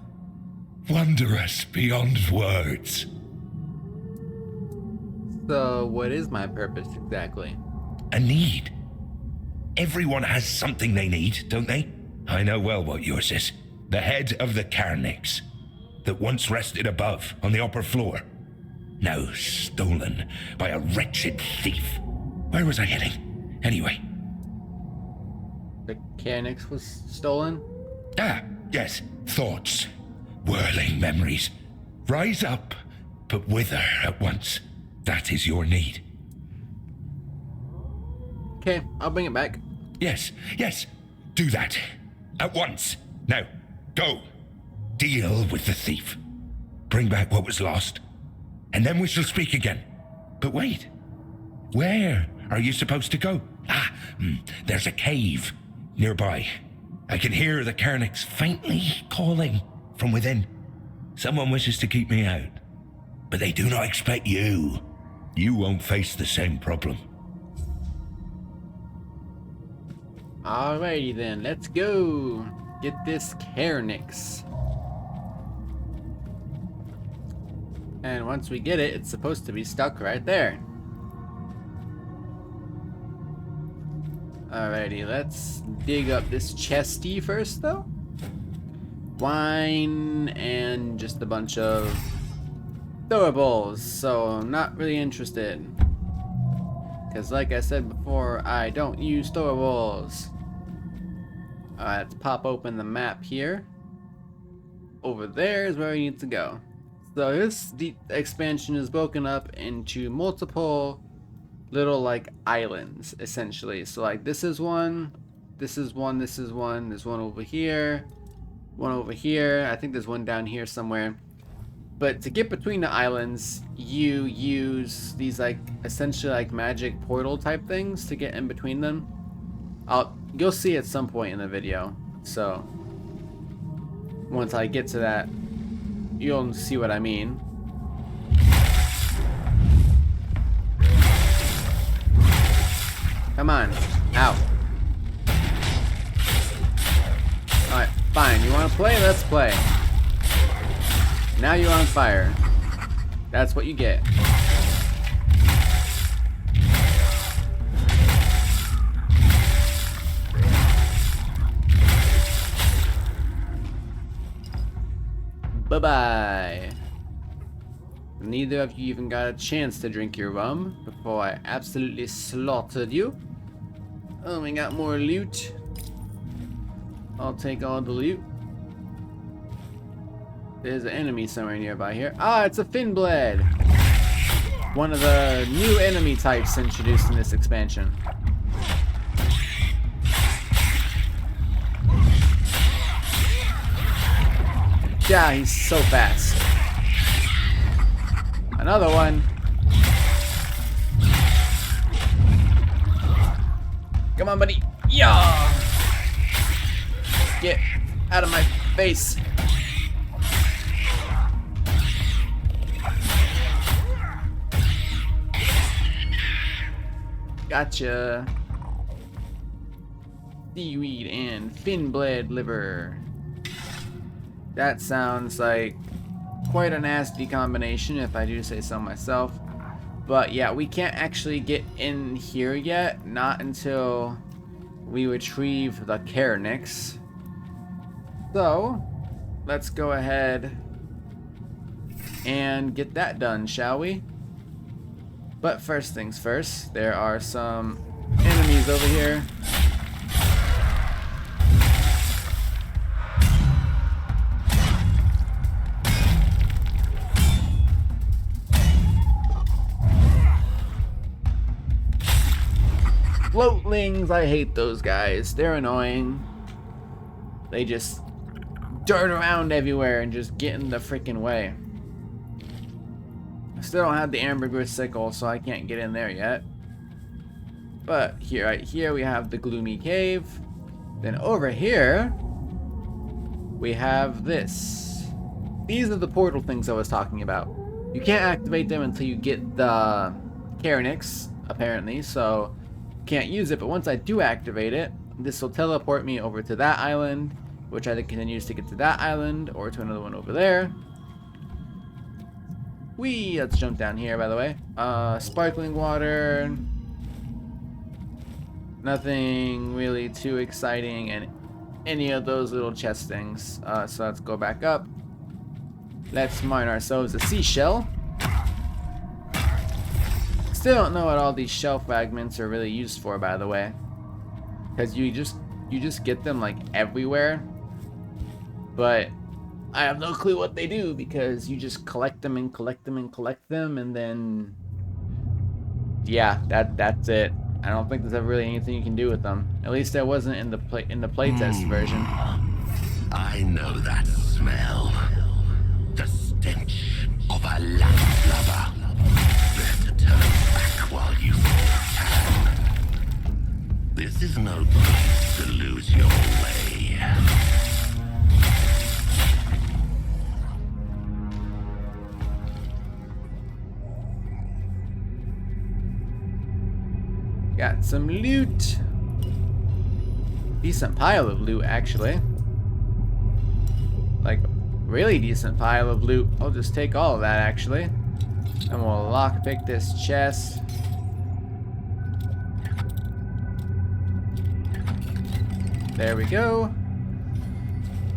Wondrous beyond words. So, what is my purpose exactly? A need. Everyone has something they need, don't they? I know well what yours is. The head of the Carnix that once rested above on the upper floor. Now stolen by a wretched thief. Where was I heading? Anyway. The Carnix was stolen? Ah, yes. Thoughts. Whirling memories. Rise up, but wither at once. That is your need. Okay, I'll bring it back. Yes, yes. Do that. At once. Now, go. Deal with the thief. Bring back what was lost. And then we shall speak again. But wait. Where are you supposed to go? There's a cave nearby. I can hear the Carnix faintly calling from within. Someone wishes to keep me out. But they do not expect you. You won't face the same problem. Alrighty then, let's go. Get this Carnix. And once we get it, it's supposed to be stuck right there. Alrighty, let's dig up this chesty first though. Wine and just a bunch of throwables, so I'm not really interested. Because like I said before, I don't use throwables. Alright, let's pop open the map here. Over there is where we need to go. So this expansion is broken up into multiple little like islands, essentially. So like this is one, this is one, this is one, there's one over here, one over here. I think there's one down here somewhere. But to get between the islands, you use these like essentially like magic portal type things to get in between them. You'll see at some point in the video. So once I get to that, you'll see what I mean. Come on. Ow. Alright, fine. You want to play? Let's play. Now you're on fire. That's what you get. Bye-bye. Neither of you even got a chance to drink your rum before I absolutely slaughtered you. Oh, we got more loot. I'll take all the loot. There's an enemy somewhere nearby here. Ah, it's a Finblade. One of the new enemy types introduced in this expansion. Yeah, he's so fast. Another one. Come on, buddy. Yeah. Get out of my face. Gotcha. Seaweed and Finblade liver. That sounds like quite a nasty combination, if I do say so myself. But yeah, we can't actually get in here yet, not until we retrieve the Carnix. So let's go ahead and get that done, shall we? But first things first, there are some enemies over here. Floatlings, I hate those guys. They're annoying. They just dart around everywhere and just get in the freaking way. I still don't have the ambergris sickle, so I can't get in there yet. But here, right here, we have the gloomy cave. Then over here, we have this. These are the portal things I was talking about. You can't activate them until you get the Carnix, apparently, so can't use it. But once I do activate it, this will teleport me over to that island, which I can then use to get to that island or to another one over there. Let's jump down here, by the way. Sparkling water. Nothing really too exciting, and any of those little chest things. So let's go back up. Let's mine ourselves a seashell. Still don't know what all these shell fragments are really used for, by the way, because you just get them like everywhere, but I have no clue what they do, because you just collect them and collect them and collect them, and then yeah, that's it. I don't think there's ever really anything you can do with them. At least there wasn't in the playtest version. I know that smell. The stench of a landlubber. Better turn back while you can. This is no place to lose your way. Got some loot. Decent pile of loot, actually. Like, really decent pile of loot. I'll just take all of that, actually. And we'll lockpick this chest. There we go.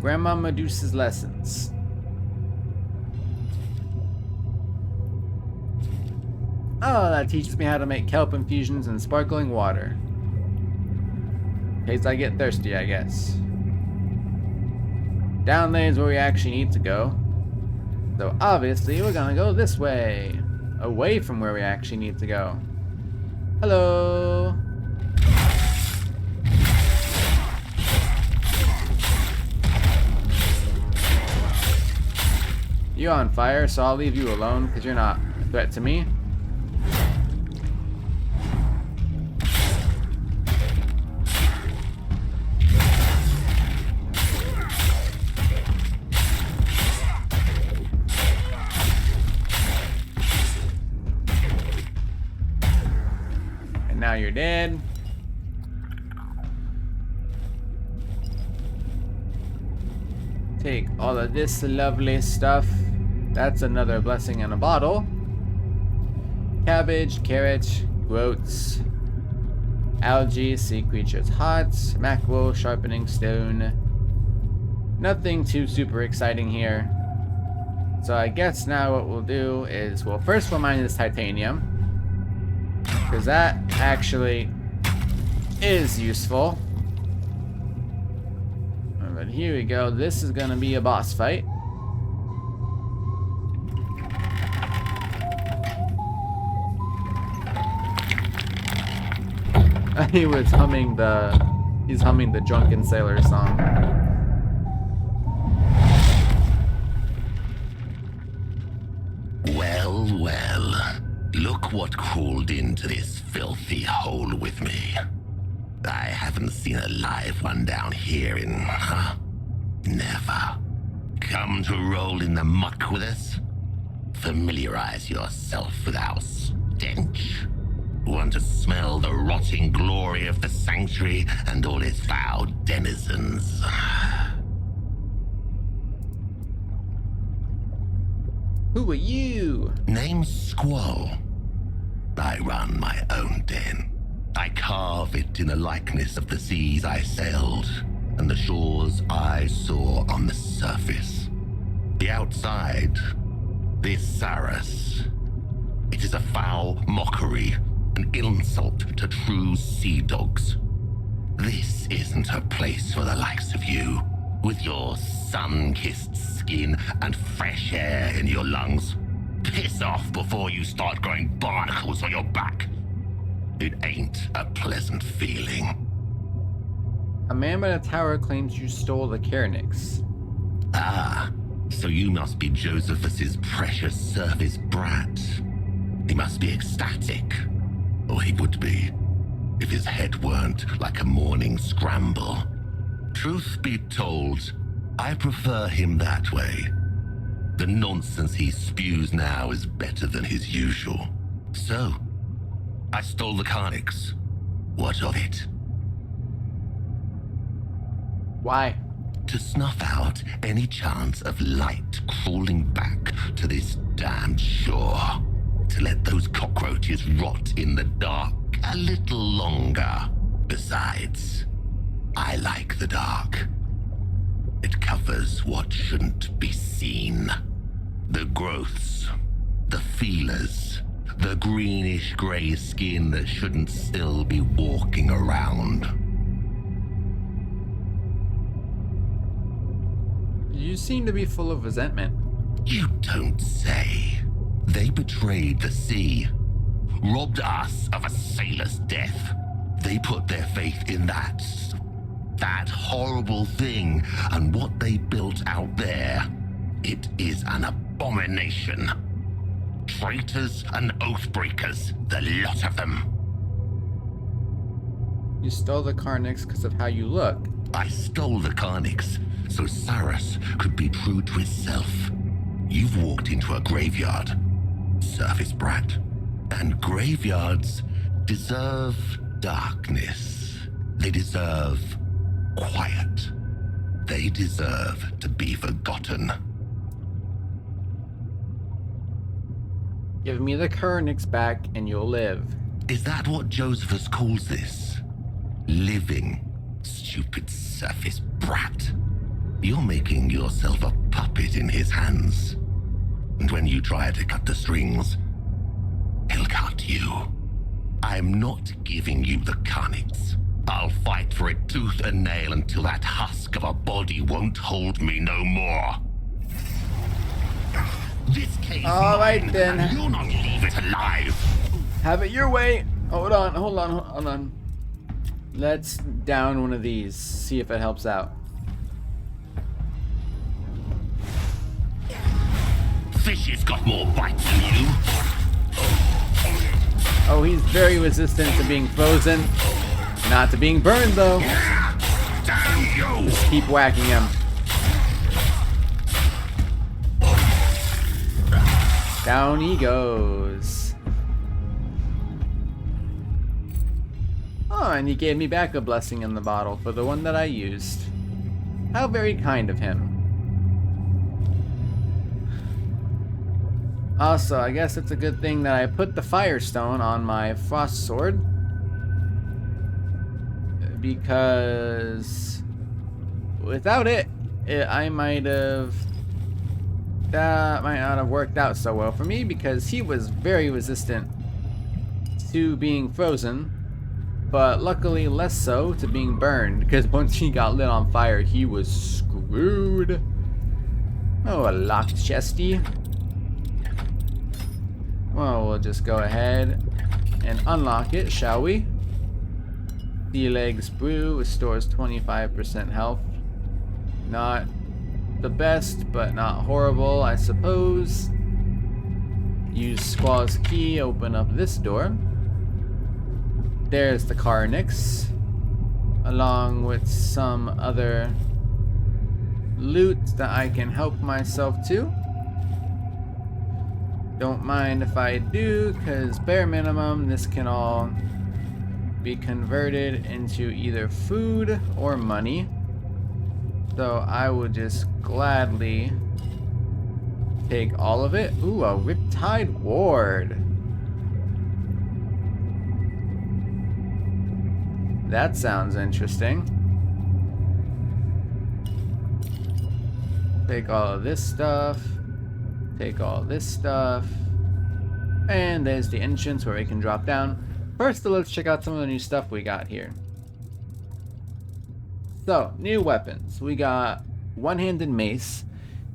Grandma Medusa's lessons. Oh, that teaches me how to make kelp infusions and sparkling water. In case I get thirsty, I guess. Down there is where we actually need to go. So obviously we're gonna go this way. Away from where we actually need to go. Hello. You're on fire, so I'll leave you alone because you're not a threat to me. Now you're dead. Take all of this lovely stuff. That's another blessing in a bottle. Cabbage, carrot, groats, algae, sea creatures hot, mackerel, sharpening stone. Nothing too super exciting here. So I guess now what we'll do is, well, first we'll mine this titanium, because that actually is useful. But here we go. This is gonna be a boss fight. He's humming the Drunken Sailor song. Well, well. Look what crawled into this filthy hole with me. I haven't seen a live one down here in, never. Come to roll in the muck with us? Familiarize yourself with our stench. Want to smell the rotting glory of the sanctuary and all its foul denizens? Who are you? Name's Squall. I run my own den. I carve it in the likeness of the seas I sailed and the shores I saw on the surface. The outside, this Sarras. It is a foul mockery, an insult to true sea dogs. This isn't a place for the likes of you, with your sun-kissed skin and fresh air in your lungs. Piss off before you start growing barnacles on your back. It ain't a pleasant feeling. A man by the tower claims you stole the Cairnix. Ah, so you must be Josephus's precious service brat. He must be ecstatic. Or he would be, if his head weren't like a morning scramble. Truth be told, I prefer him that way. The nonsense he spews now is better than his usual. So, I stole the Carnix. What of it? Why? To snuff out any chance of light crawling back to this damned shore. To let those cockroaches rot in the dark a little longer. Besides, I like the dark. It covers what shouldn't be seen. The growths, the feelers, the greenish-gray skin that shouldn't still be walking around. You seem to be full of resentment. You don't say. They betrayed the sea, robbed us of a sailor's death. They put their faith in that horrible thing, and what they built out there, it is an abomination. Traitors and oathbreakers, the lot of them. You stole the Carnix because of how you look. I stole the Carnix so Sarras could be true to itself. You've walked into a graveyard, surface brat, and graveyards deserve darkness. They deserve quiet. They deserve to be forgotten. Give me the Carnix back and you'll live. Is that what Josephus calls this? Living, stupid surface brat. You're making yourself a puppet in his hands. And when you try to cut the strings, he'll cut you. I'm not giving you the Carnix. I'll fight for it tooth and nail until that husk of a body won't hold me no more. This case All right, mine, then. and you'll not leave it alive. Have it your way. Hold on. Let's down one of these. See if it helps out. Fish has got more bites than you. Oh, he's very resistant to being frozen. Not to being burned, though. Damn you! Keep whacking him. Down he goes. Oh, and he gave me back a blessing in the bottle for the one that I used. How very kind of him. Also, I guess it's a good thing that I put the Firestone on my Frost Sword. Because without it, I might have... That might not have worked out so well for me, because he was very resistant to being frozen, but luckily less so to being burned, because once he got lit on fire, he was screwed. Oh, a locked chesty. Well, we'll just go ahead and unlock it, shall we? Sea Legs Brew restores 25% health. Not the best, but not horrible, I suppose. Use Squall's key, open up this door. There's the Carnix, along with some other loot that I can help myself to. Don't mind if I do, because bare minimum, this can all be converted into either food or money. So I would just gladly take all of it. Ooh, a Riptide Ward. That sounds interesting. Take all of this stuff. Take all this stuff. And there's the entrance where we can drop down. First, let's check out some of the new stuff we got here. So, new weapons. We got one-handed mace.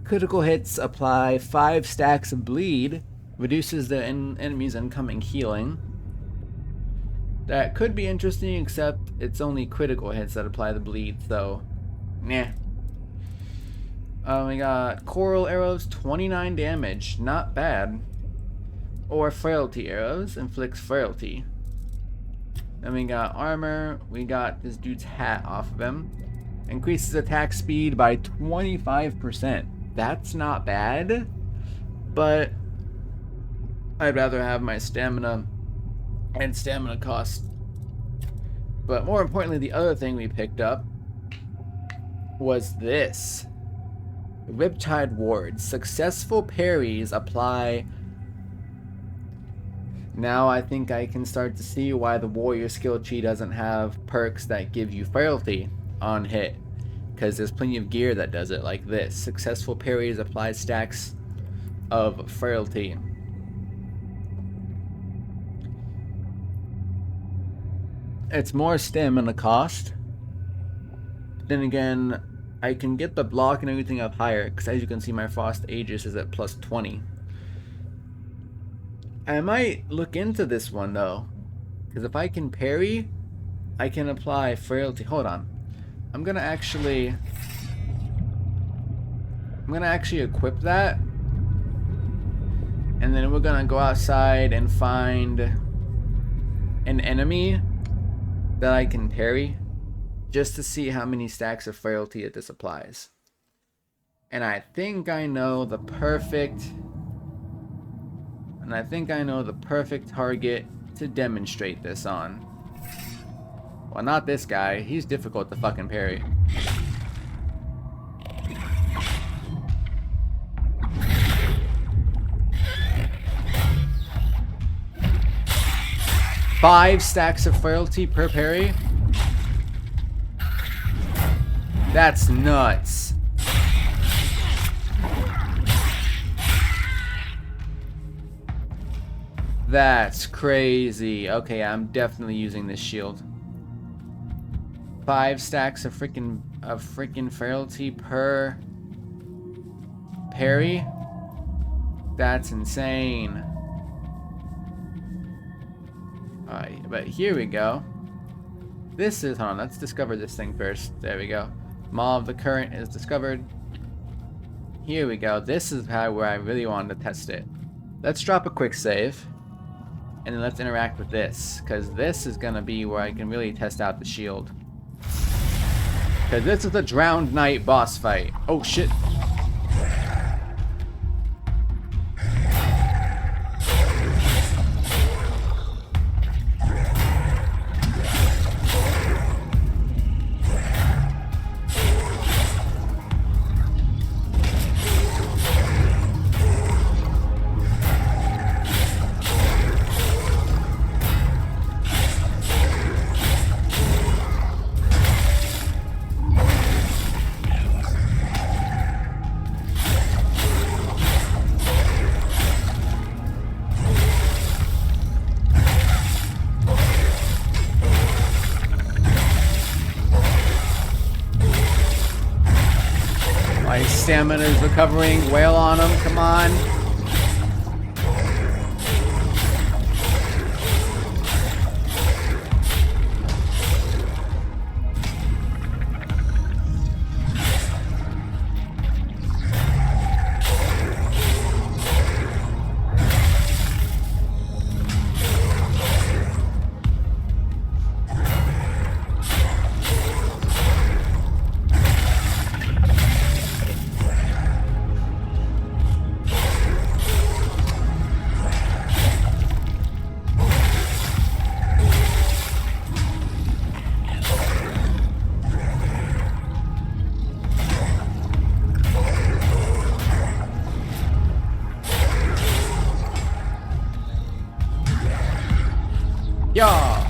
Critical hits apply 5 stacks of bleed. Reduces the enemy's incoming healing. That could be interesting, except it's only critical hits that apply the bleed, so... Nah. We got coral arrows, 29 damage. Not bad. Or frailty arrows, inflicts frailty. Then we got armor. We got this dude's hat off of him. Increases attack speed by 25%. That's not bad. But I'd rather have my stamina and stamina cost. But more importantly, the other thing we picked up was this. Riptide Ward. Successful parries apply. Now I think I can start to see why the warrior skill tree doesn't have perks that give you frailty. on hit, because there's plenty of gear that does it, like this. Successful parries apply stacks of frailty. It's more stamina cost. Then again, I can get the block and everything up higher, because as you can see, my Frost Aegis is at plus 20. I might look into this one though, because if I can parry, I can apply frailty. Hold on, I'm gonna actually equip that, and then we're gonna go outside and find an enemy that I can parry, just to see how many stacks of frailty that this applies. And I think I know the perfect target to demonstrate this on. Well, not this guy. He's difficult to fucking parry. Five stacks of frailty per parry? That's nuts. That's crazy. Okay, I'm definitely using this shield. 5 stacks of freaking frailty per parry? That's insane. Alright, but here we go. This is, hold on, let's discover this thing first. There we go. Maw of the Current is discovered. Here we go. This is where I really wanted to test it. Let's drop a quick save. And then let's interact with this, because this is going to be where I can really test out the shield. Because this is the Drowned Knight boss fight. Oh shit. My stamina is recovering. Wail on him. Come on. Yeah.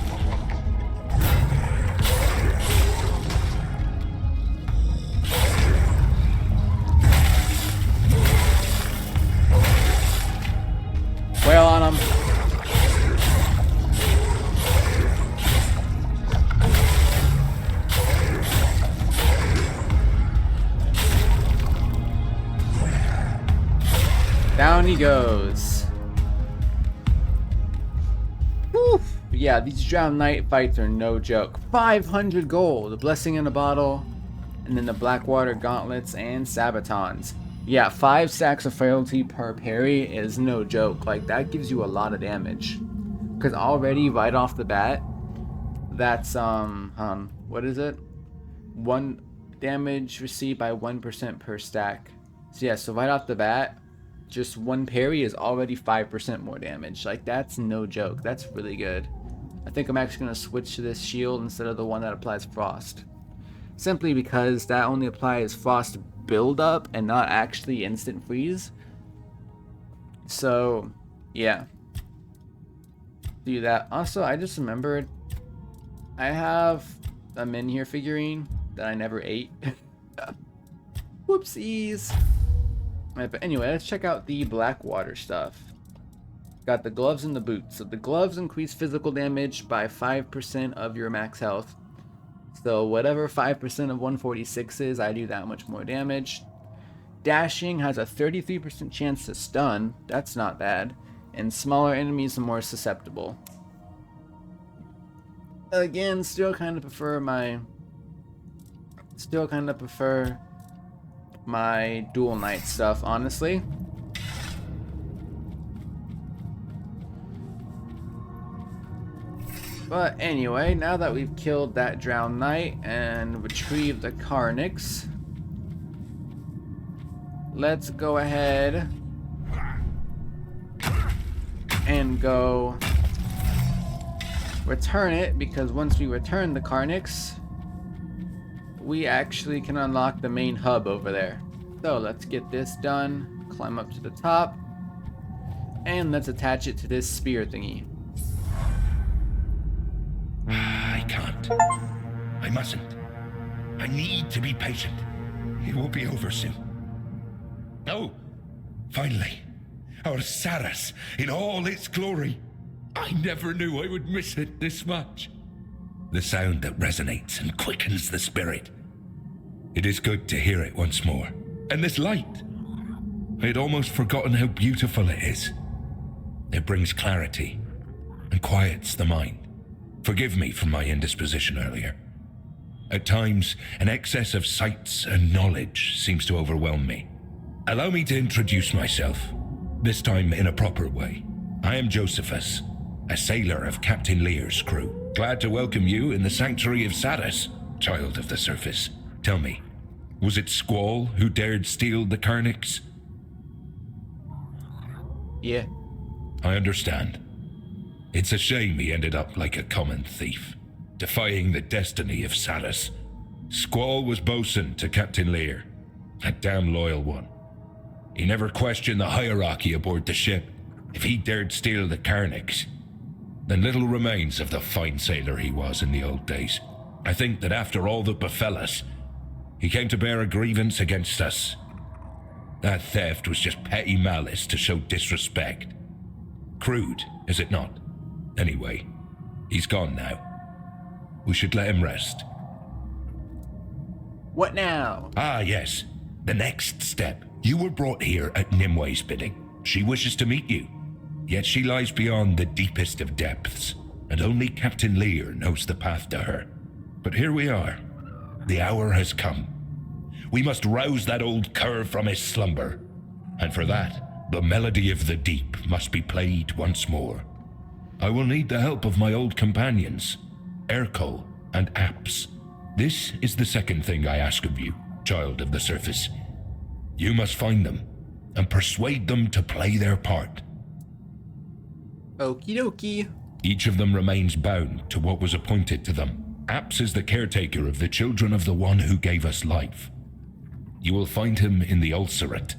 Wail on him. Down he goes. Whew. Yeah, these Drowned Knight fights are no joke. 500 gold, the Blessing in a Bottle, and then the Blackwater Gauntlets and Sabatons. Yeah, 5 stacks of frailty per parry is no joke. Like, that gives you a lot of damage. Because already, right off the bat, that's, what is it? 1 damage received by 1% per stack. So yeah, so right off the bat, just 1 parry is already 5% more damage. Like, that's no joke. That's really good. I think I'm actually going to switch to this shield instead of the one that applies frost. Simply because that only applies frost buildup and not actually instant freeze. So, yeah. Do that. Also, I just remembered I have a Min here figurine that I never ate. Whoopsies. Right, but anyway, let's check out the Blackwater stuff. Got the gloves and the boots. So the gloves increase physical damage by 5% of your max health. So whatever 5% of 146 is, I do that much more damage. Dashing has a 33% chance to stun. That's not bad. And smaller enemies are more susceptible. Again, still kind of prefer my dual knight stuff, honestly. But anyway, now that we've killed that drowned knight and retrieved the Carnix, let's go ahead and go return it, because once we return the Carnix, we actually can unlock the main hub over there. So let's get this done, climb up to the top, and let's attach it to this spear thingy. I can't. I mustn't. I need to be patient. It will be over soon. Oh, finally. Our Sarras in all its glory. I never knew I would miss it this much. The sound that resonates and quickens the spirit. It is good to hear it once more. And this light. I had almost forgotten how beautiful it is. It brings clarity and quiets the mind. Forgive me for my indisposition earlier. At times, an excess of sights and knowledge seems to overwhelm me. Allow me to introduce myself, this time in a proper way. I am Josephus, a sailor of Captain Lear's crew. Glad to welcome you in the Sanctuary of Sarras, child of the surface. Tell me, was it Squall who dared steal the Carnix? Yeah. I understand. It's a shame he ended up like a common thief, defying the destiny of Sarras. Squall was bosun to Captain Lear, a damn loyal one. He never questioned the hierarchy aboard the ship. If he dared steal the Carnix, then little remains of the fine sailor he was in the old days. I think that after all that befell us, he came to bear a grievance against us. That theft was just petty malice to show disrespect. Crude, is it not? Anyway, he's gone now. We should let him rest. What now? Ah, yes. The next step. You were brought here at Nimwe's bidding. She wishes to meet you. Yet she lies beyond the deepest of depths, and only Captain Lear knows the path to her. But here we are. The hour has come. We must rouse that old cur from his slumber. And for that, the melody of the deep must be played once more. I will need the help of my old companions, Ercol and Apps. This is the second thing I ask of you, child of the surface. You must find them and persuade them to play their part. Okie dokie. Each of them remains bound to what was appointed to them. Apps is the caretaker of the children of the one who gave us life. You will find him in the Ulcerate.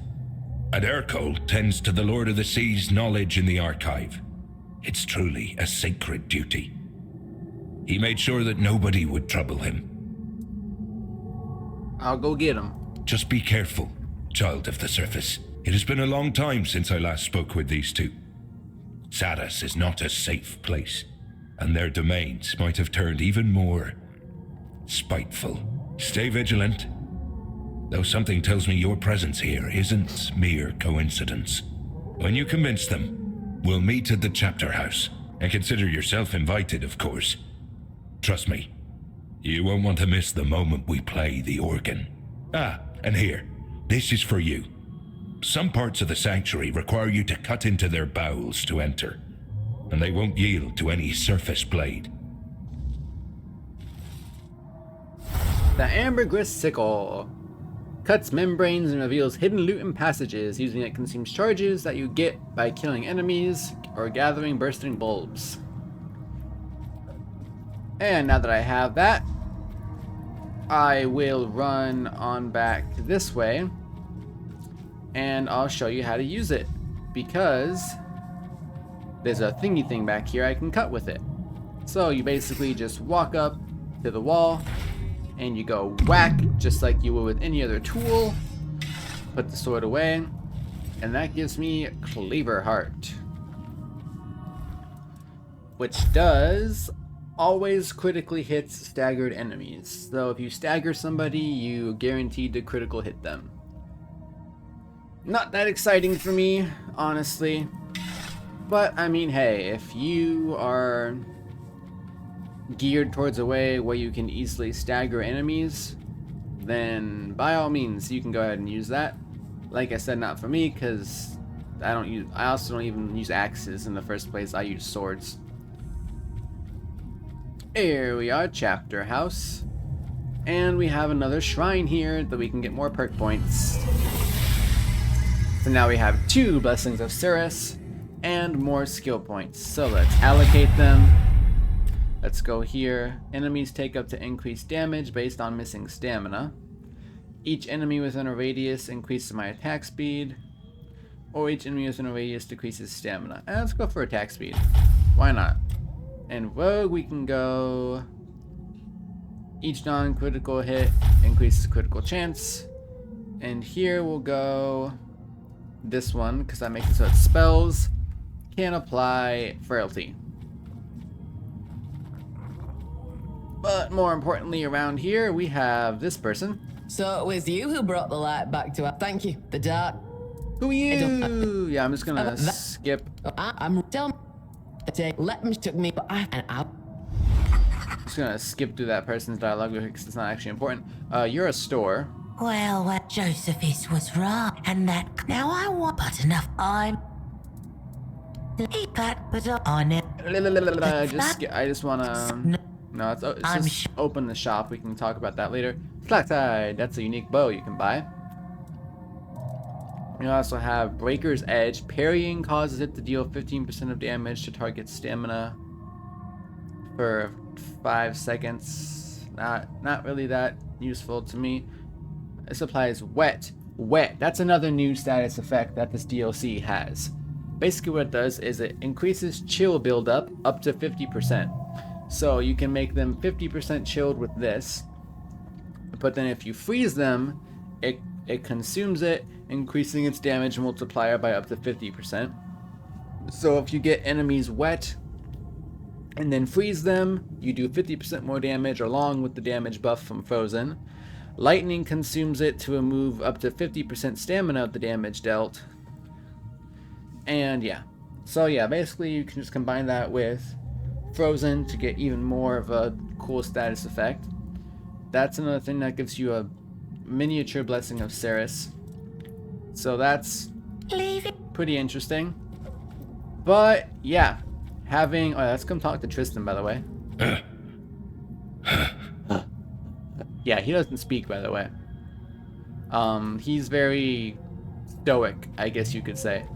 And Ercol tends to the Lord of the Sea's knowledge in the archive. It's truly a sacred duty. He made sure that nobody would trouble him. I'll go get him. Just be careful, child of the surface. It has been a long time since I last spoke with these two. Sarras is not a safe place, and their domains might have turned even more spiteful. Stay vigilant, though something tells me your presence here isn't mere coincidence. When you convince them, we'll meet at the chapter house, and consider yourself invited, of course. Trust me, you won't want to miss the moment we play the organ. Ah, and here, this is for you. Some parts of the sanctuary require you to cut into their bowels to enter, and they won't yield to any surface blade. The Ambergris Sickle cuts membranes and reveals hidden loot in passages. Using it consumes charges that you get by killing enemies or gathering bursting bulbs. And now that I have that, I will run on back this way and I'll show you how to use it, because there's a thingy thing back here I can cut with it. So you basically just walk up to the wall and you go whack, just like you would with any other tool. Put the sword away, and that gives me Cleaver Heart, which does always critically hits staggered enemies. So if you stagger somebody, you guaranteed to critical hit them. Not that exciting for me, honestly. But, I mean, hey, if you are geared towards a way where you can easily stagger enemies, then by all means, you can go ahead and use that. Like I said, not for me, because I also don't even use axes in the first place. I use swords. Here we are, Chapter House. And we have another shrine here that we can get more perk points. So now we have 2 Blessings of Sarras and more skill points. So let's allocate them. Let's go here. Enemies take up to increased damage based on missing stamina. Each enemy within a radius increases my attack speed. Or each enemy within a radius decreases stamina. And let's go for attack speed. Why not? And Rogue, we can go... Each non-critical hit increases critical chance. And here we'll go... this one, because that makes it so it spells can apply frailty. But more importantly, around here, we have this person. So it was you who brought the light back to us. Thank you. The dark. Who are you? Yeah, I'm just gonna skip. I'm telling. Let me took me, but I. Just gonna skip through that person's dialogue because it's not actually important. You're a store. Well, what Josephus was right, and that now I want but enough. I'm. But on it. I just wanna. No, it's just open the shop. We can talk about that later. Flatside, that's a unique bow you can buy. We also have Breaker's Edge. Parrying causes it to deal 15% of damage to target stamina for 5 seconds. Not really that useful to me. This applies Wet. Wet, that's another new status effect that this DLC has. Basically what it does is it increases chill buildup up to 50%. So you can make them 50% chilled with this, but then if you freeze them, it consumes it, increasing its damage multiplier by up to 50%. So if you get enemies wet and then freeze them, you do 50% more damage along with the damage buff from frozen. Lightning consumes it to remove up to 50% stamina of the damage dealt. And yeah, so yeah, basically you can just combine that with frozen to get even more of a cool status effect. That's another thing that gives you a miniature Blessing of Sarras. So that's pretty interesting. But yeah, having... Oh, let's come talk to Tristan, by the way. Yeah, he doesn't speak, by the way. He's very stoic, I guess you could say.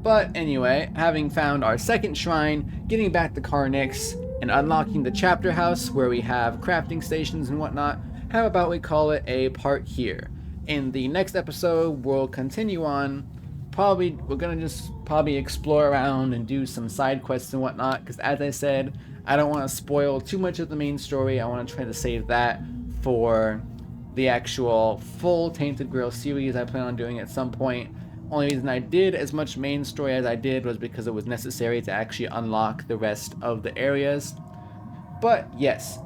But anyway, having found our second shrine, getting back to Carnix, and unlocking the chapter house where we have crafting stations and whatnot, how about we call it a part here? In the next episode, we'll continue on. We're gonna just probably explore around and do some side quests and whatnot, because as I said, I don't want to spoil too much of the main story. I want to try to save that for the actual full Tainted Grail series I plan on doing at some point. Only reason I did as much main story as I did was because it was necessary to actually unlock the rest of the areas. But yes,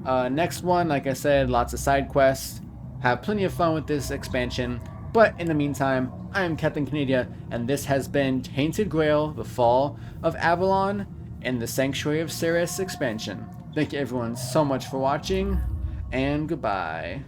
next one, like I said, lots of side quests. Have plenty of fun with this expansion. But in the meantime, I am Captain Canadia, and this has been Tainted Grail, the Fall of Avalon, and the Sanctuary of Sarras Expansion. Thank you everyone so much for watching, and goodbye.